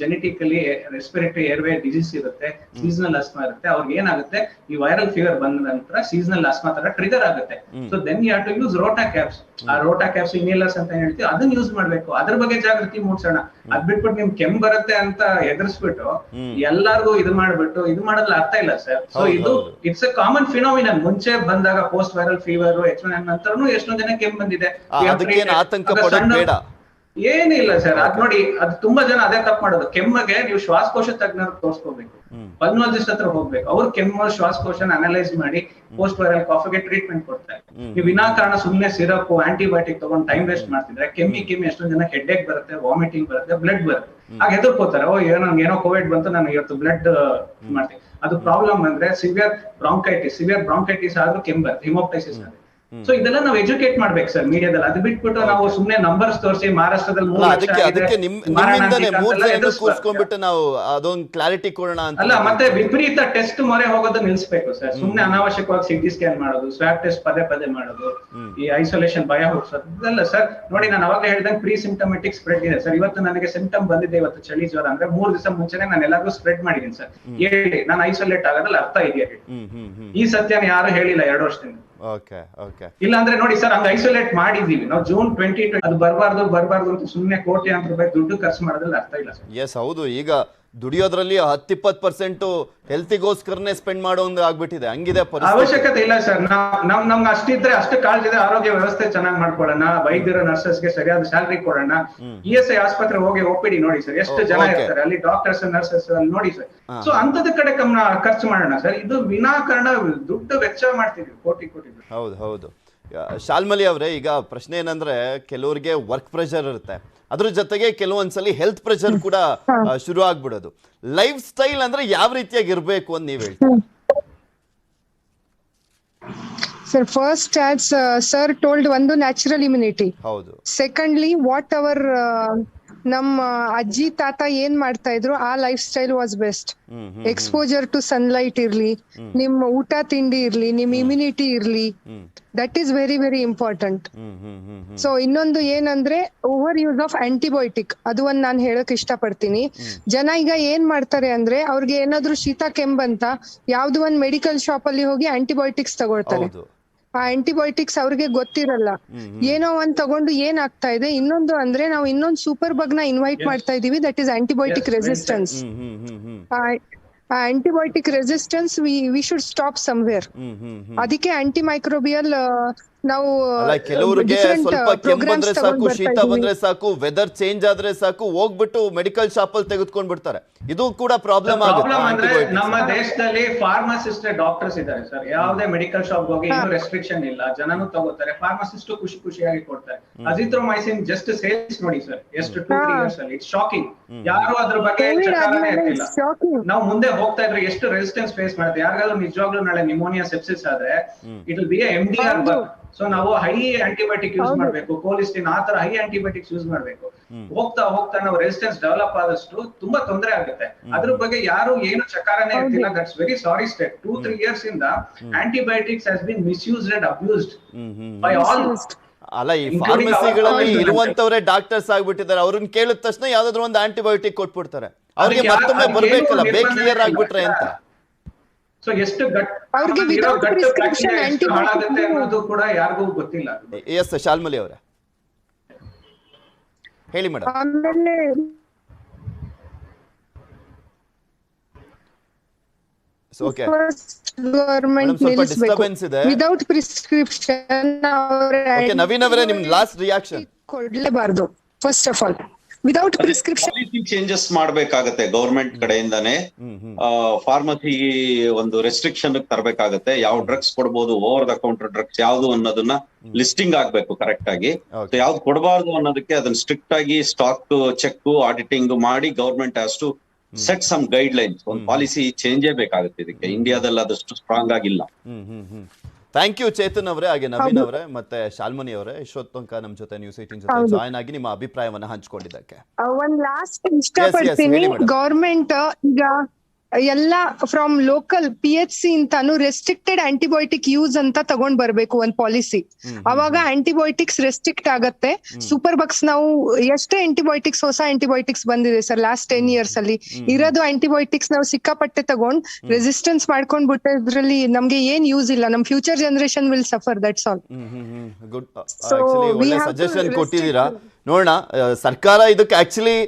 ಜೆನೆಟಿಕಲಿ ರೆಸ್ಪಿರೇಟರಿ ಏರ್ವೇ ಡಿಸೀಸ್ ಇರುತ್ತೆ, ಸೀಸನಲ್ ಅಸ್ಮಾ ಇರುತ್ತೆ, ಅವ್ರಿಗೆ ಏನಾಗುತ್ತೆ, ಈ ವೈರಲ್ ಫೀವರ್ ಬಂದ ನಂತರ ಸೀಸನಲ್ ಅಸ್ಮಾ ತರ ಟ್ರಿಗರ್ ಆಗುತ್ತೆ. So then you have to use Rotacaps. ಆ ರೋಟಾ ಕ್ಯಾಪ್ಸ್ ಇನ್ಹೇಲರ್ಸ್ ಅಂತ ಹೇಳ್ತೀವಿ, ಅದನ್ನ ಯೂಸ್ ಮಾಡ್ಬೇಕು. ಅದ್ರ ಬಗ್ಗೆ ಜಾಗೃತಿ ಮೂಡ್ಸೋಣ. ಅದ್ ಬಿಟ್ಬಿಟ್ಟು ನಿಮ್ ಕೆಮ್ಮು ಬರುತ್ತೆ ಅಂತ ಎದುರಿಸ್ಬಿಟ್ಟು ಎಲ್ಲಾರ್ಗು ಇದು ಮಾಡ್ಬಿಟ್ಟು ಇದು ಮಾಡೋದ್ಲ ಅರ್ಥ ಇಲ್ಲ ಸರ್. ಸೊ ಇದು ಇಟ್ಸ್ ಎ ಕಾಮನ್ ಫಿನಾಮಿನನ್. ಮುಂಚೆ ಬಂದಾಗ ಪೋಸ್ಟ್ ವೈರಲ್ ಫೀವರ್, H1N1 ನಂತರನು ಎಷ್ಟೊಂದು ಜನ ಕೆಮ್ಮು ಬಂದಿದೆ. ಆತಂಕ ಪಡೋದು ಬೇಡ, ಏನಿಲ್ಲ ಸರ್. ಅದ್ ನೋಡಿ, ಅದು ತುಂಬಾ ಜನ ಅದೇ ತಪ್ಪು ಮಾಡೋದು. ಕೆಮ್ಮಗೆ ನೀವು ಶ್ವಾಸಕೋಶ ತಜ್ಞರು ತೋರಿಸ್ಕೋಬೇಕು, ಪಲ್ಮಾಲಜಿಸ್ಟ್ ಹತ್ರ ಹೋಗ್ಬೇಕು. ಅವ್ರು ಕೆಮ್ಮು ಶ್ವಾಸಕೋಶನ ಅನಲೈಸ್ ಮಾಡಿ ಪೋಸ್ಟ್ ವೈರಲ್ ಕಾಫಿಗೆ ಟ್ರೀಟ್ಮೆಂಟ್ ಕೊಡ್ತಾರೆ. ನೀವು ವಿನಾಕಾರಣ ಸುಮ್ಮನೆ ಸಿರಪ್, ಆಂಟಿಬಯೋಟಿಕ್ ತಗೊಂಡು ಟೈಮ್ ವೇಸ್ಟ್ ಮಾಡ್ತಿದ್ರೆ ಕೆಮ್ಮಿ ಎಷ್ಟೊಂದು ಜನ ಹೆಡ್ಏಕ್ ಬರುತ್ತೆ, ವಾಮಿಟಿಂಗ್ ಬರುತ್ತೆ, ಬ್ಲಡ್ ಬರುತ್ತೆ. ಆಗ ಹೆದರ್ಕೋತಾರೆ, ಏನೋ ಕೋವಿಡ್ ಬಂತು, ನಾನು ಇವತ್ತು ಬ್ಲಡ್ ಮಾಡ್ತೀನಿ. ಅದು ಪ್ರಾಬ್ಲಮ್ ಅಂದ್ರೆ ಸಿವಿಯರ್ ಬ್ರಾಂಕೈಟಿಸ್ ಆದ್ರೂ ಕೆಮ್ಮು ಬರುತ್ತೆ, ಹಿಮೋಪ್ಟೈಸಿಸ್ ಆಗುತ್ತೆ. ಸೊ ಇದೆಲ್ಲ ನಾವು ಎಜುಕೇಟ್ ಮಾಡ್ಬೇಕು ಸರ್ ಮೀಡಿಯಾದಲ್ಲಿ. ಅದು ಬಿಟ್ಬಿಟ್ಟು ನಾವು ಸುಮ್ಮನೆ ನಂಬರ್ಸ್ ತೋರಿಸಿ ಮಹಾರಾಷ್ಟ್ರದಲ್ಲಿ ಕೂರ್ಸ್ಕೊಂಡ್ಬಿಟ್ಟು ನಾವು ಅದೊಂದು ಕ್ಲಾರಿಟಿ ಕೊಡೋಣ ಅಂತ ಅಲ್ಲ, ಮತ್ತೆ ವಿಪರೀತ ಟೆಸ್ಟ್ ಮೊರೆ ಹೋಗೋದು ನಿಲ್ಸ್ಬೇಕು ಸರ್. ಸುಮ್ನೆ ಅನಾವಶ್ಯಕವಾಗಿ ಸಿಟಿ ಸ್ಕ್ಯಾನ್ ಮಾಡೋದು, ಸ್ವಾಬ್ ಟೆಸ್ಟ್ ಪದೇ ಮಾಡೋದು, ಈ ಐಸೋಲೇಷನ್ ಭಯ ಹುಟ್ಟಿಸೋದು, ಇದೆಲ್ಲ ಸರ್. ನೋಡಿ, ನಾನು ಅವಾಗ ಹೇಳ್ದಂಗೆ ಪ್ರೀ ಸಿಂಪ್ಟಮೆಟಿಕ್ ಸ್ಪ್ರೆಡ್ ಇದೆ ಸರ್. ಇವತ್ತು ನನಗೆ ಸಿಂಪ್ಟಮ್ ಬಂದಿದೆ, ಇವತ್ತು ಚಳಿ ಜ್ವರ ಅಂದ್ರೆ 3 ದಿವಸ ಮುಂಚೆನೆ ನಾನು ಎಲ್ಲರಿಗೂ ಸ್ಪ್ರೆಡ್ ಮಾಡಿದೀನಿ ಸರ್. ಹೇಳಿ, ನಾನು ಐಸೋಲೇಟ್ ಆಗೋದ್ರಲ್ಲಿ ಅರ್ಥ ಇದೆಯಾ? ಈ ಸತ್ಯನ ಯಾರು ಹೇಳಿಲ್ಲ 2 ವರ್ಷದಿಂದ. ಇಲ್ಲ ಅಂದ್ರೆ ನೋಡಿ ಸರ್, ಹಂಗ ಐಸೋಲೇಟ್ ಮಾಡಿದೀವಿ ನಾವು. June 2020 ಅದು ಬರಬಾರ್ದು ಅಂತ ಸುಮ್ನೆ ಕೋಟ್ಯಾಂತರ ರೂಪಾಯಿ ದುಡ್ಡು ಖರ್ಚು ಮಾಡೋದ್ರಲ್ಲಿ ಅರ್ಥ ಇಲ್ಲ ಸರ್. ಎಸ್, ಹೌದು. ಈಗ ದುಡಿಯೋದ್ರಲ್ಲಿ 10-20% ಹೆಲ್ತಿಗೋಸ್ಕರನೇ ಸ್ಪೆಂಡ್ ಮಾಡೋಂಗ್ ಆಗ್ಬಿಟ್ಟಿದೆ, ಹಂಗಿದೆ ಅವಶ್ಯಕತೆ ಇಲ್ಲ ಸರ್. ನಮ್ಗೆ ಅಷ್ಟಿದ್ರೆ, ಅಷ್ಟು ಕಾಳಜಿದೆ, ಆರೋಗ್ಯ ವ್ಯವಸ್ಥೆ ಚೆನ್ನಾಗಿ ಮಾಡ್ಕೊಳ್ಳೋಣ, ವೈದ್ಯರ ನರ್ಸಸ್ಗೆ ಸರಿಯಾದ ಸ್ಯಾಲರಿ ಕೊಡೋಣ. ESI ಆಸ್ಪತ್ರೆ ಹೋಗಿ OPD ನೋಡಿ ಸರ್, ಎಷ್ಟು ಜನ ಇರ್ತಾರೆ ಅಲ್ಲಿ, ಡಾಕ್ಟರ್ಸ್ ನರ್ಸಸ್ ನೋಡಿ ಸರ್. ಸೊ ಅಂತದ ಕಡೆ ಖರ್ಚು ಮಾಡೋಣ ಸರ್. ಇದು ವಿನಾಕಾರಣ ದುಡ್ಡು ವೆಚ್ಚ ಮಾಡ್ತಿದ್ವಿ, ಕೋಟಿ. ಹೌದು. ಶಾಲ್ಮಲಿ ಅವರೇ, ಈಗ ಪ್ರಶ್ನೆ ಏನಂದ್ರೆ, ಕೆಲವರಿಗೆ ವರ್ಕ್ ಪ್ರೆಷರ್ ಇರುತ್ತೆ, ಅದ್ರ ಜೊತೆಗೆ ಕೆಲವೊಂದ್ಸಲಿ ಹೆಲ್ತ್ ಪ್ರೆಷರ್ ಕೂಡ ಶುರು ಆಗ್ಬಿಡೋದು. ಲೈಫ್ ಸ್ಟೈಲ್ ಅಂದ್ರೆ ಯಾವ ರೀತಿಯಾಗಿ ಇರ್ಬೇಕು ಅಂತ ನೀವ್ ಹೇಳ್ತೀರಾ? Sir, first as sir told, ಒಂದು ನ್ಯಾಚುರಲ್ ಇಮ್ಯುನಿಟಿ. ಹೌದು. ಸೆಕೆಂಡ್ಲಿ ವಾಟ್ ಅವರ್ ನಮ್ಮ ಅಜ್ಜಿ ತಾತ ಏನ್ ಮಾಡ್ತಾ ಇದ್ರು, ಆ lifestyle was best. Exposure to sunlight ಇರ್ಲಿ, ನಿಮ್ಮ ಊಟ ತಿಂಡಿ ಇರ್ಲಿ, ನಿಮ್ ಇಮ್ಯುನಿಟಿ ಇರ್ಲಿ, that is very very important. So ಇನ್ನೊಂದು ಏನಂದ್ರೆ, ಓವರ್ ಯೂಸ್ ಆಫ್ ಆಂಟಿಬಯೋಟಿಕ್, ಅದು ಒಂದ್ ನಾನು ಹೇಳಕ್ ಇಷ್ಟ ಪಡ್ತೀನಿ. ಜನ ಈಗ ಏನ್ ಮಾಡ್ತಾರೆ ಅಂದ್ರೆ, ಅವ್ರಿಗೆ ಏನಾದ್ರು ಶೀತ ಕೆಮ್ಮಂತ ಯಾವ್ದು ಒಂದ್ ಮೆಡಿಕಲ್ ಶಾಪ್ ಅಲ್ಲಿ ಹೋಗಿ ಆಂಟಿಬಯೋಟಿಕ್ಸ್ ತಗೊಳ್ತಾರೆ. ಆ ಆಂಟಿಬಯೋಟಿಕ್ಸ್ ಅವ್ರಿಗೆ ಗೊತ್ತಿರಲ್ಲ, ಏನೋ ಒಂದ್ ತಗೊಂಡು ಏನ್ ಆಗ್ತಾ ಇದೆ. ಇನ್ನೊಂದು ಅಂದ್ರೆ, ನಾವು ಇನ್ನೊಂದು ಸೂಪರ್ ಬಗ್ ನ ಇನ್ವೈಟ್ ಮಾಡ್ತಾ ಇದೀವಿ, that is antibiotic resistance. Antibiotic resistance we should stop somewhere. ಅದಕ್ಕೆ ಆಂಟಿ ಮೈಕ್ರೋಬಿಯಲ್ ನಾವು ಕೆಲವರಿಗೆ ಸ್ವಲ್ಪ ಕೆಮ್ಮು ಬಂದ್ರೆ ಸಾಕು, ಶೀತ ಬಂದ್ರೆ ಸಾಕು, ವೆದರ್ ಚೇಂಜ್ ಆದ್ರೆ ಸಾಕು, ಹೋಗ್ಬಿಟ್ಟು ಮೆಡಿಕಲ್ ಶಾಪ್ ಅಲ್ಲಿ ತೆಗೆದುಕೊಂಡ್ ಬಿಡ್ತಾರೆ. ಇದು ಕೂಡ ಪ್ರಾಬ್ಲಮ್ ಆಗುತ್ತೆ. ನಮ್ಮ ದೇಶದಲ್ಲಿ ಫಾರ್ಮಸಿಸ್ಟ್ ಡಾಕ್ಟರ್ಸ್ ಇದ್ದಾರೆ ಸರ್. ಯಾವುದೇ ಮೆಡಿಕಲ್ ಶಾಪ್ ಹೋಗಿ ಏನು ರೆಸ್ಟ್ರಿಕ್ಷನ್ ಇಲ್ಲ, ಜನನು ತಗೋತಾರೆ. ಫಾರ್ಮಸಿಸ್ಟ್ ಖುಷಿಯಾಗಿ ಕೊಡ್ತಾರೆ. ಅಜಿಥ್ರೋಮೈಸಿನ್ ಜಸ್ಟ್ ಸೇಲ್ಸ್ ನೋಡಿ ಸರ್, ಎಷ್ಟು 2-3 years ಅಲ್ಲಿ. It's shocking. ಯಾರು ಅದ್ರ ಬಗ್ಗೆ ಚಕಾರನೇ ಇರ್ತಿಲ್ಲ. ನಾವು ಮುಂದೆ ಹೋಗ್ತಾ ಇದ್ರೆ ಎಷ್ಟು ರೆಸಿಸ್ಟೆನ್ಸ್ ಫೇಸ್ ಮಾಡುತ್ತೆ. ಯಾರಿಗಾದ್ರೂ ನಿಜವಾಗ್ಲೂ ನಾಳೆ ನಿಮೋನಿಯಾ ಸೆಪ್ಸಿಸ್ ಆದ್ರೆ it will be MDR bug. So ನಾವು ಹೈ ಆಂಟಿಬಯೋಟಿಕ್ ಯೂಸ್ ಮಾಡ್ಬೇಕು, ಕೋಲಿಸ್ಟಿನ್, ಆ ತರ ಹೈ ಆಂಟಿಬಯೋಟಿಕ್ಸ್ ಯೂಸ್ ಮಾಡ್ಬೇಕು. ಹೋಗ್ತಾ ನಾವು ರೆಸಿಸ್ಟೆನ್ಸ್ ಡೆವಲಪ್ ಆದಷ್ಟು ತುಂಬಾ ತೊಂದರೆ ಆಗುತ್ತೆ. ಅದ್ರ ಬಗ್ಗೆ ಯಾರು ಏನು ಚಕಾರನೇ ಇರ್ತಿಲ್ಲ. That's very sorry state. 2-3 years ಇಂದ antibiotics has been misused and abused by all. ಅಲ್ಲ, ಈ ಫಾರ್ಮಸಿಗಳಲ್ಲಿ ಇರುವಂತವರೇ ಡಾಕ್ಟರ್ಸ್ ಆಗ್ಬಿಟ್ಟಿದ್ದಾರೆ. ಅವ್ರನ್ನ ಕೇಳಿದ ತಕ್ಷಣ ಯಾವ್ದಾದ್ರು ಒಂದು ಆಂಟಿಬಯೋಟಿಕ್ ಕೊಟ್ಬಿಡ್ತಾರೆ. ಅವ್ರಿಗೆ ಮತ್ತೊಮ್ಮೆ ಬರ್ಬೇಕಲ್ಲ, ಬೇಕ್ ಕ್ಲಿಯರ್ ಆಗ್ಬಿಟ್ರೆ ಅಂತ. ಸೊ ಎಷ್ಟು ಅವ್ರಿಗೆ without prescription antibiotic ಹಾಳಾಗುತ್ತೆ ಅನ್ನೋದು ಕೂಡ ಯಾರಿಗೂ ಗೊತ್ತಿಲ್ಲ. ಎಸ್ ಶಾಲ್ಮಲಿ ಅವರೇ ಹೇಳಿ ಮೇಡಮ್. ಆಮೇಲೆ ಓಕೆ ಗವರ್ಮೆಂಟ್ ಡಿಸ್ಟರ್ಬೆನ್ಸ್ ಇದೆ. ವಿದೌಟ್ ಪ್ರಿಸ್ಕ್ರಿಪ್ಷನ್ ಓಕೆ ನವೀನ್ ಅವರೇ ನಿಮ್ ಲಾಸ್ಟ್ ರಿಯಾಕ್ಷನ್. ಕೊಡ್ಲೇಬಾರ್ದು first of all. Without prescription policy changes ಮಾಡ್ಬೇಕಾಗತ್ತೆ ಗವರ್ಮೆಂಟ್ ಕಡೆಯಿಂದಾನೆ. ಫಾರ್ಮಸಿ ಒಂದು ರೆಸ್ಟ್ರಿಕ್ಷನ್ ತರಬೇಕಾಗತ್ತೆ. ಯಾವ ಡ್ರಗ್ಸ್ ಕೊಡ್ಬೋದು, ಓವರ್ ದ ಕೌಂಟರ್ ಡ್ರಗ್ಸ್ ಯಾವ್ದು ಅನ್ನೋದನ್ನ ಲಿಸ್ಟಿಂಗ್ ಆಗ್ಬೇಕು ಕರೆಕ್ಟ್ ಆಗಿ. ಯಾವ್ದು ಕೊಡಬಾರ್ದು ಅನ್ನೋದಕ್ಕೆ ಅದನ್ನ ಸ್ಟ್ರಿಕ್ಟ್ ಆಗಿ ಸ್ಟಾಕ್ ಚೆಕ್ ಆಡಿಟಿಂಗ್ ಮಾಡಿ government has to set some guidelines. ಒಂದು ಪಾಲಿಸಿ ಚೇಂಜೇ ಬೇಕಾಗುತ್ತೆ ಇದಕ್ಕೆ. ಇಂಡಿಯಾದಲ್ಲಿ ಅದಷ್ಟು ಸ್ಟ್ರಾಂಗ್ ಆಗಿಲ್ಲ. ಥ್ಯಾಂಕ್ ಯು ಚೇತನ್ ಅವರೇ, ಹಾಗೆ ನವೀನ್ ಅವರೇ ಮತ್ತೆ ಶಾಲ್ಮನಿ ಅವರೇ ಇಷ್ಟೊತ್ತು ತನಕ ನಮ್ಮ ಜೊತೆ ನ್ಯೂಸ್ 18 ಜೊತೆ ಜಾಯ್ನ್ ಆಗಿ ನಿಮ್ಮ ಅಭಿಪ್ರಾಯವನ್ನ ಹಂಚಿಕೊಂಡಿದ್ದಕ್ಕೆ. ಒಂದ್ ಲಾಸ್ಟ್ ಇಷ್ಟಪಡ್ತೀನಿ. ಗವರ್ಮೆಂಟ್ ಈಗ ಎಲ್ಲ ಫ್ರಮ್ ಲೋಕಲ್ PHC ಇಂತಾನು ರೆಸ್ಟ್ರಿಕ್ಟೆಡ್ ಆಂಟಿಬಯೋಟಿಕ್ ಯೂಸ್ ಅಂತ ತಗೊಂಡ್ ಬರ್ಬೇಕು ಒಂದ್ ಪಾಲಿಸಿ. ಅವಾಗ ಆಂಟಿಬಯೋಟಿಕ್ಸ್ ರೆಸ್ಟ್ರಿಕ್ಟ್ ಆಗತ್ತೆ. ಸೂಪರ್ ಬಕ್ಸ್ ನಾವು ಎಷ್ಟೇ ಆಂಟಿಬಯೋಟಿಕ್ಸ್ ಹೊಸ ಆಂಟಿಬಯೋಟಿಕ್ಸ್ ಬಂದಿದೆ ಸರ್ ಲಾಸ್ಟ್ 10 years ಅಲ್ಲಿ. ಇರೋದು ಆಂಟಿಬಯೋಟಿಕ್ಸ್ ನಾವು ಸಿಕ್ಕಾಪಟ್ಟೆ ತಗೊಂಡ್ ರೆಸಿಸ್ಟೆನ್ಸ್ ಮಾಡ್ಕೊಂಡ್ ಬಿಟ್ಟದ್ರಲ್ಲಿ ನಮ್ಗೆ ಏನ್ ಯೂಸ್ ಇಲ್ಲ. ನಮ್ future generation will suffer, that's all. Good, actually ಒಳ್ಳೆ ಸಜೆಷನ್ ಕೊಟ್ಟಿದ್ದೀರಾ. ನೋಡೋಣ, ಸರ್ಕಾರ ಇದಕ್ಕೆ ಆಕ್ಚುಲಿ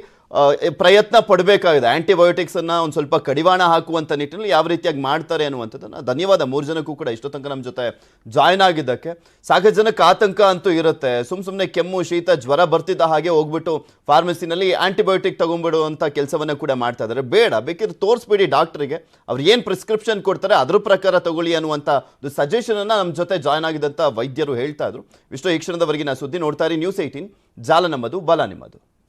ಪ್ರಯತ್ನ ಪಡಬೇಕಾಗಿದೆ. ಆಂಟಿಬಯೋಟಿಕ್ಸ್ ಅನ್ನ ಒಂದು ಸ್ವಲ್ಪ ಕಡಿವಾಣ ಹಾಕುವಂತ ನಿಟ್ಟಿನಲ್ಲಿ ಯಾವ ರೀತಿಯಾಗಿ ಮಾಡ್ತಾರೆ ಅನ್ನುವಂಥದ್ದನ್ನ. ಧನ್ಯವಾದ 3 ಜನಕ್ಕೂ ಕೂಡ ಇಷ್ಟೋ ತನಕ ನಮ್ಮ ಜೊತೆ ಜಾಯ್ನ್ ಆಗಿದ್ದಕ್ಕೆ. ಸಾಕಷ್ಟು ಜನಕ್ಕೆ ಆತಂಕ ಅಂತೂ ಇರುತ್ತೆ. ಸುಮ್ಮನೆ ಕೆಮ್ಮು ಶೀತ ಜ್ವರ ಬರ್ತಿದ್ದ ಹಾಗೆ ಹೋಗ್ಬಿಟ್ಟು ಫಾರ್ಮಸಿನಲ್ಲಿ ಆಂಟಿಬಯೋಟಿಕ್ ತಗೊಂಡ್ಬಿಡುವಂಥ ಕೆಲಸವನ್ನ ಕೂಡ ಮಾಡ್ತಾ ಇದ್ದಾರೆ. ಬೇಡ, ಬೇಕಿದ್ರೆ ತೋರಿಸ್ಬಿಡಿ ಡಾಕ್ಟರ್ಗೆ, ಅವ್ರು ಏನು ಪ್ರಿಸ್ಕ್ರಿಪ್ಷನ್ ಕೊಡ್ತಾರೆ ಅದ್ರ ಪ್ರಕಾರ ತಗೊಳ್ಳಿ ಅನ್ನುವಂಥ ಒಂದು ಸಜೆಷನ್ ಅನ್ನ ನಮ್ಮ ಜೊತೆ ಜಾಯ್ನ್ ಆಗಿದ್ದಂಥ ವೈದ್ಯರು ಹೇಳ್ತಾ ಇದ್ರು. ಇಷ್ಟು ಈ ಕ್ಷಣದವರೆಗಿನ ಸುದ್ದಿ ನೋಡ್ತಾ ಇರಿ ನ್ಯೂಸ್ 18, ಜಾಲ ನಮ್ಮದು, ಬಲ ನಿಮ್ಮದು.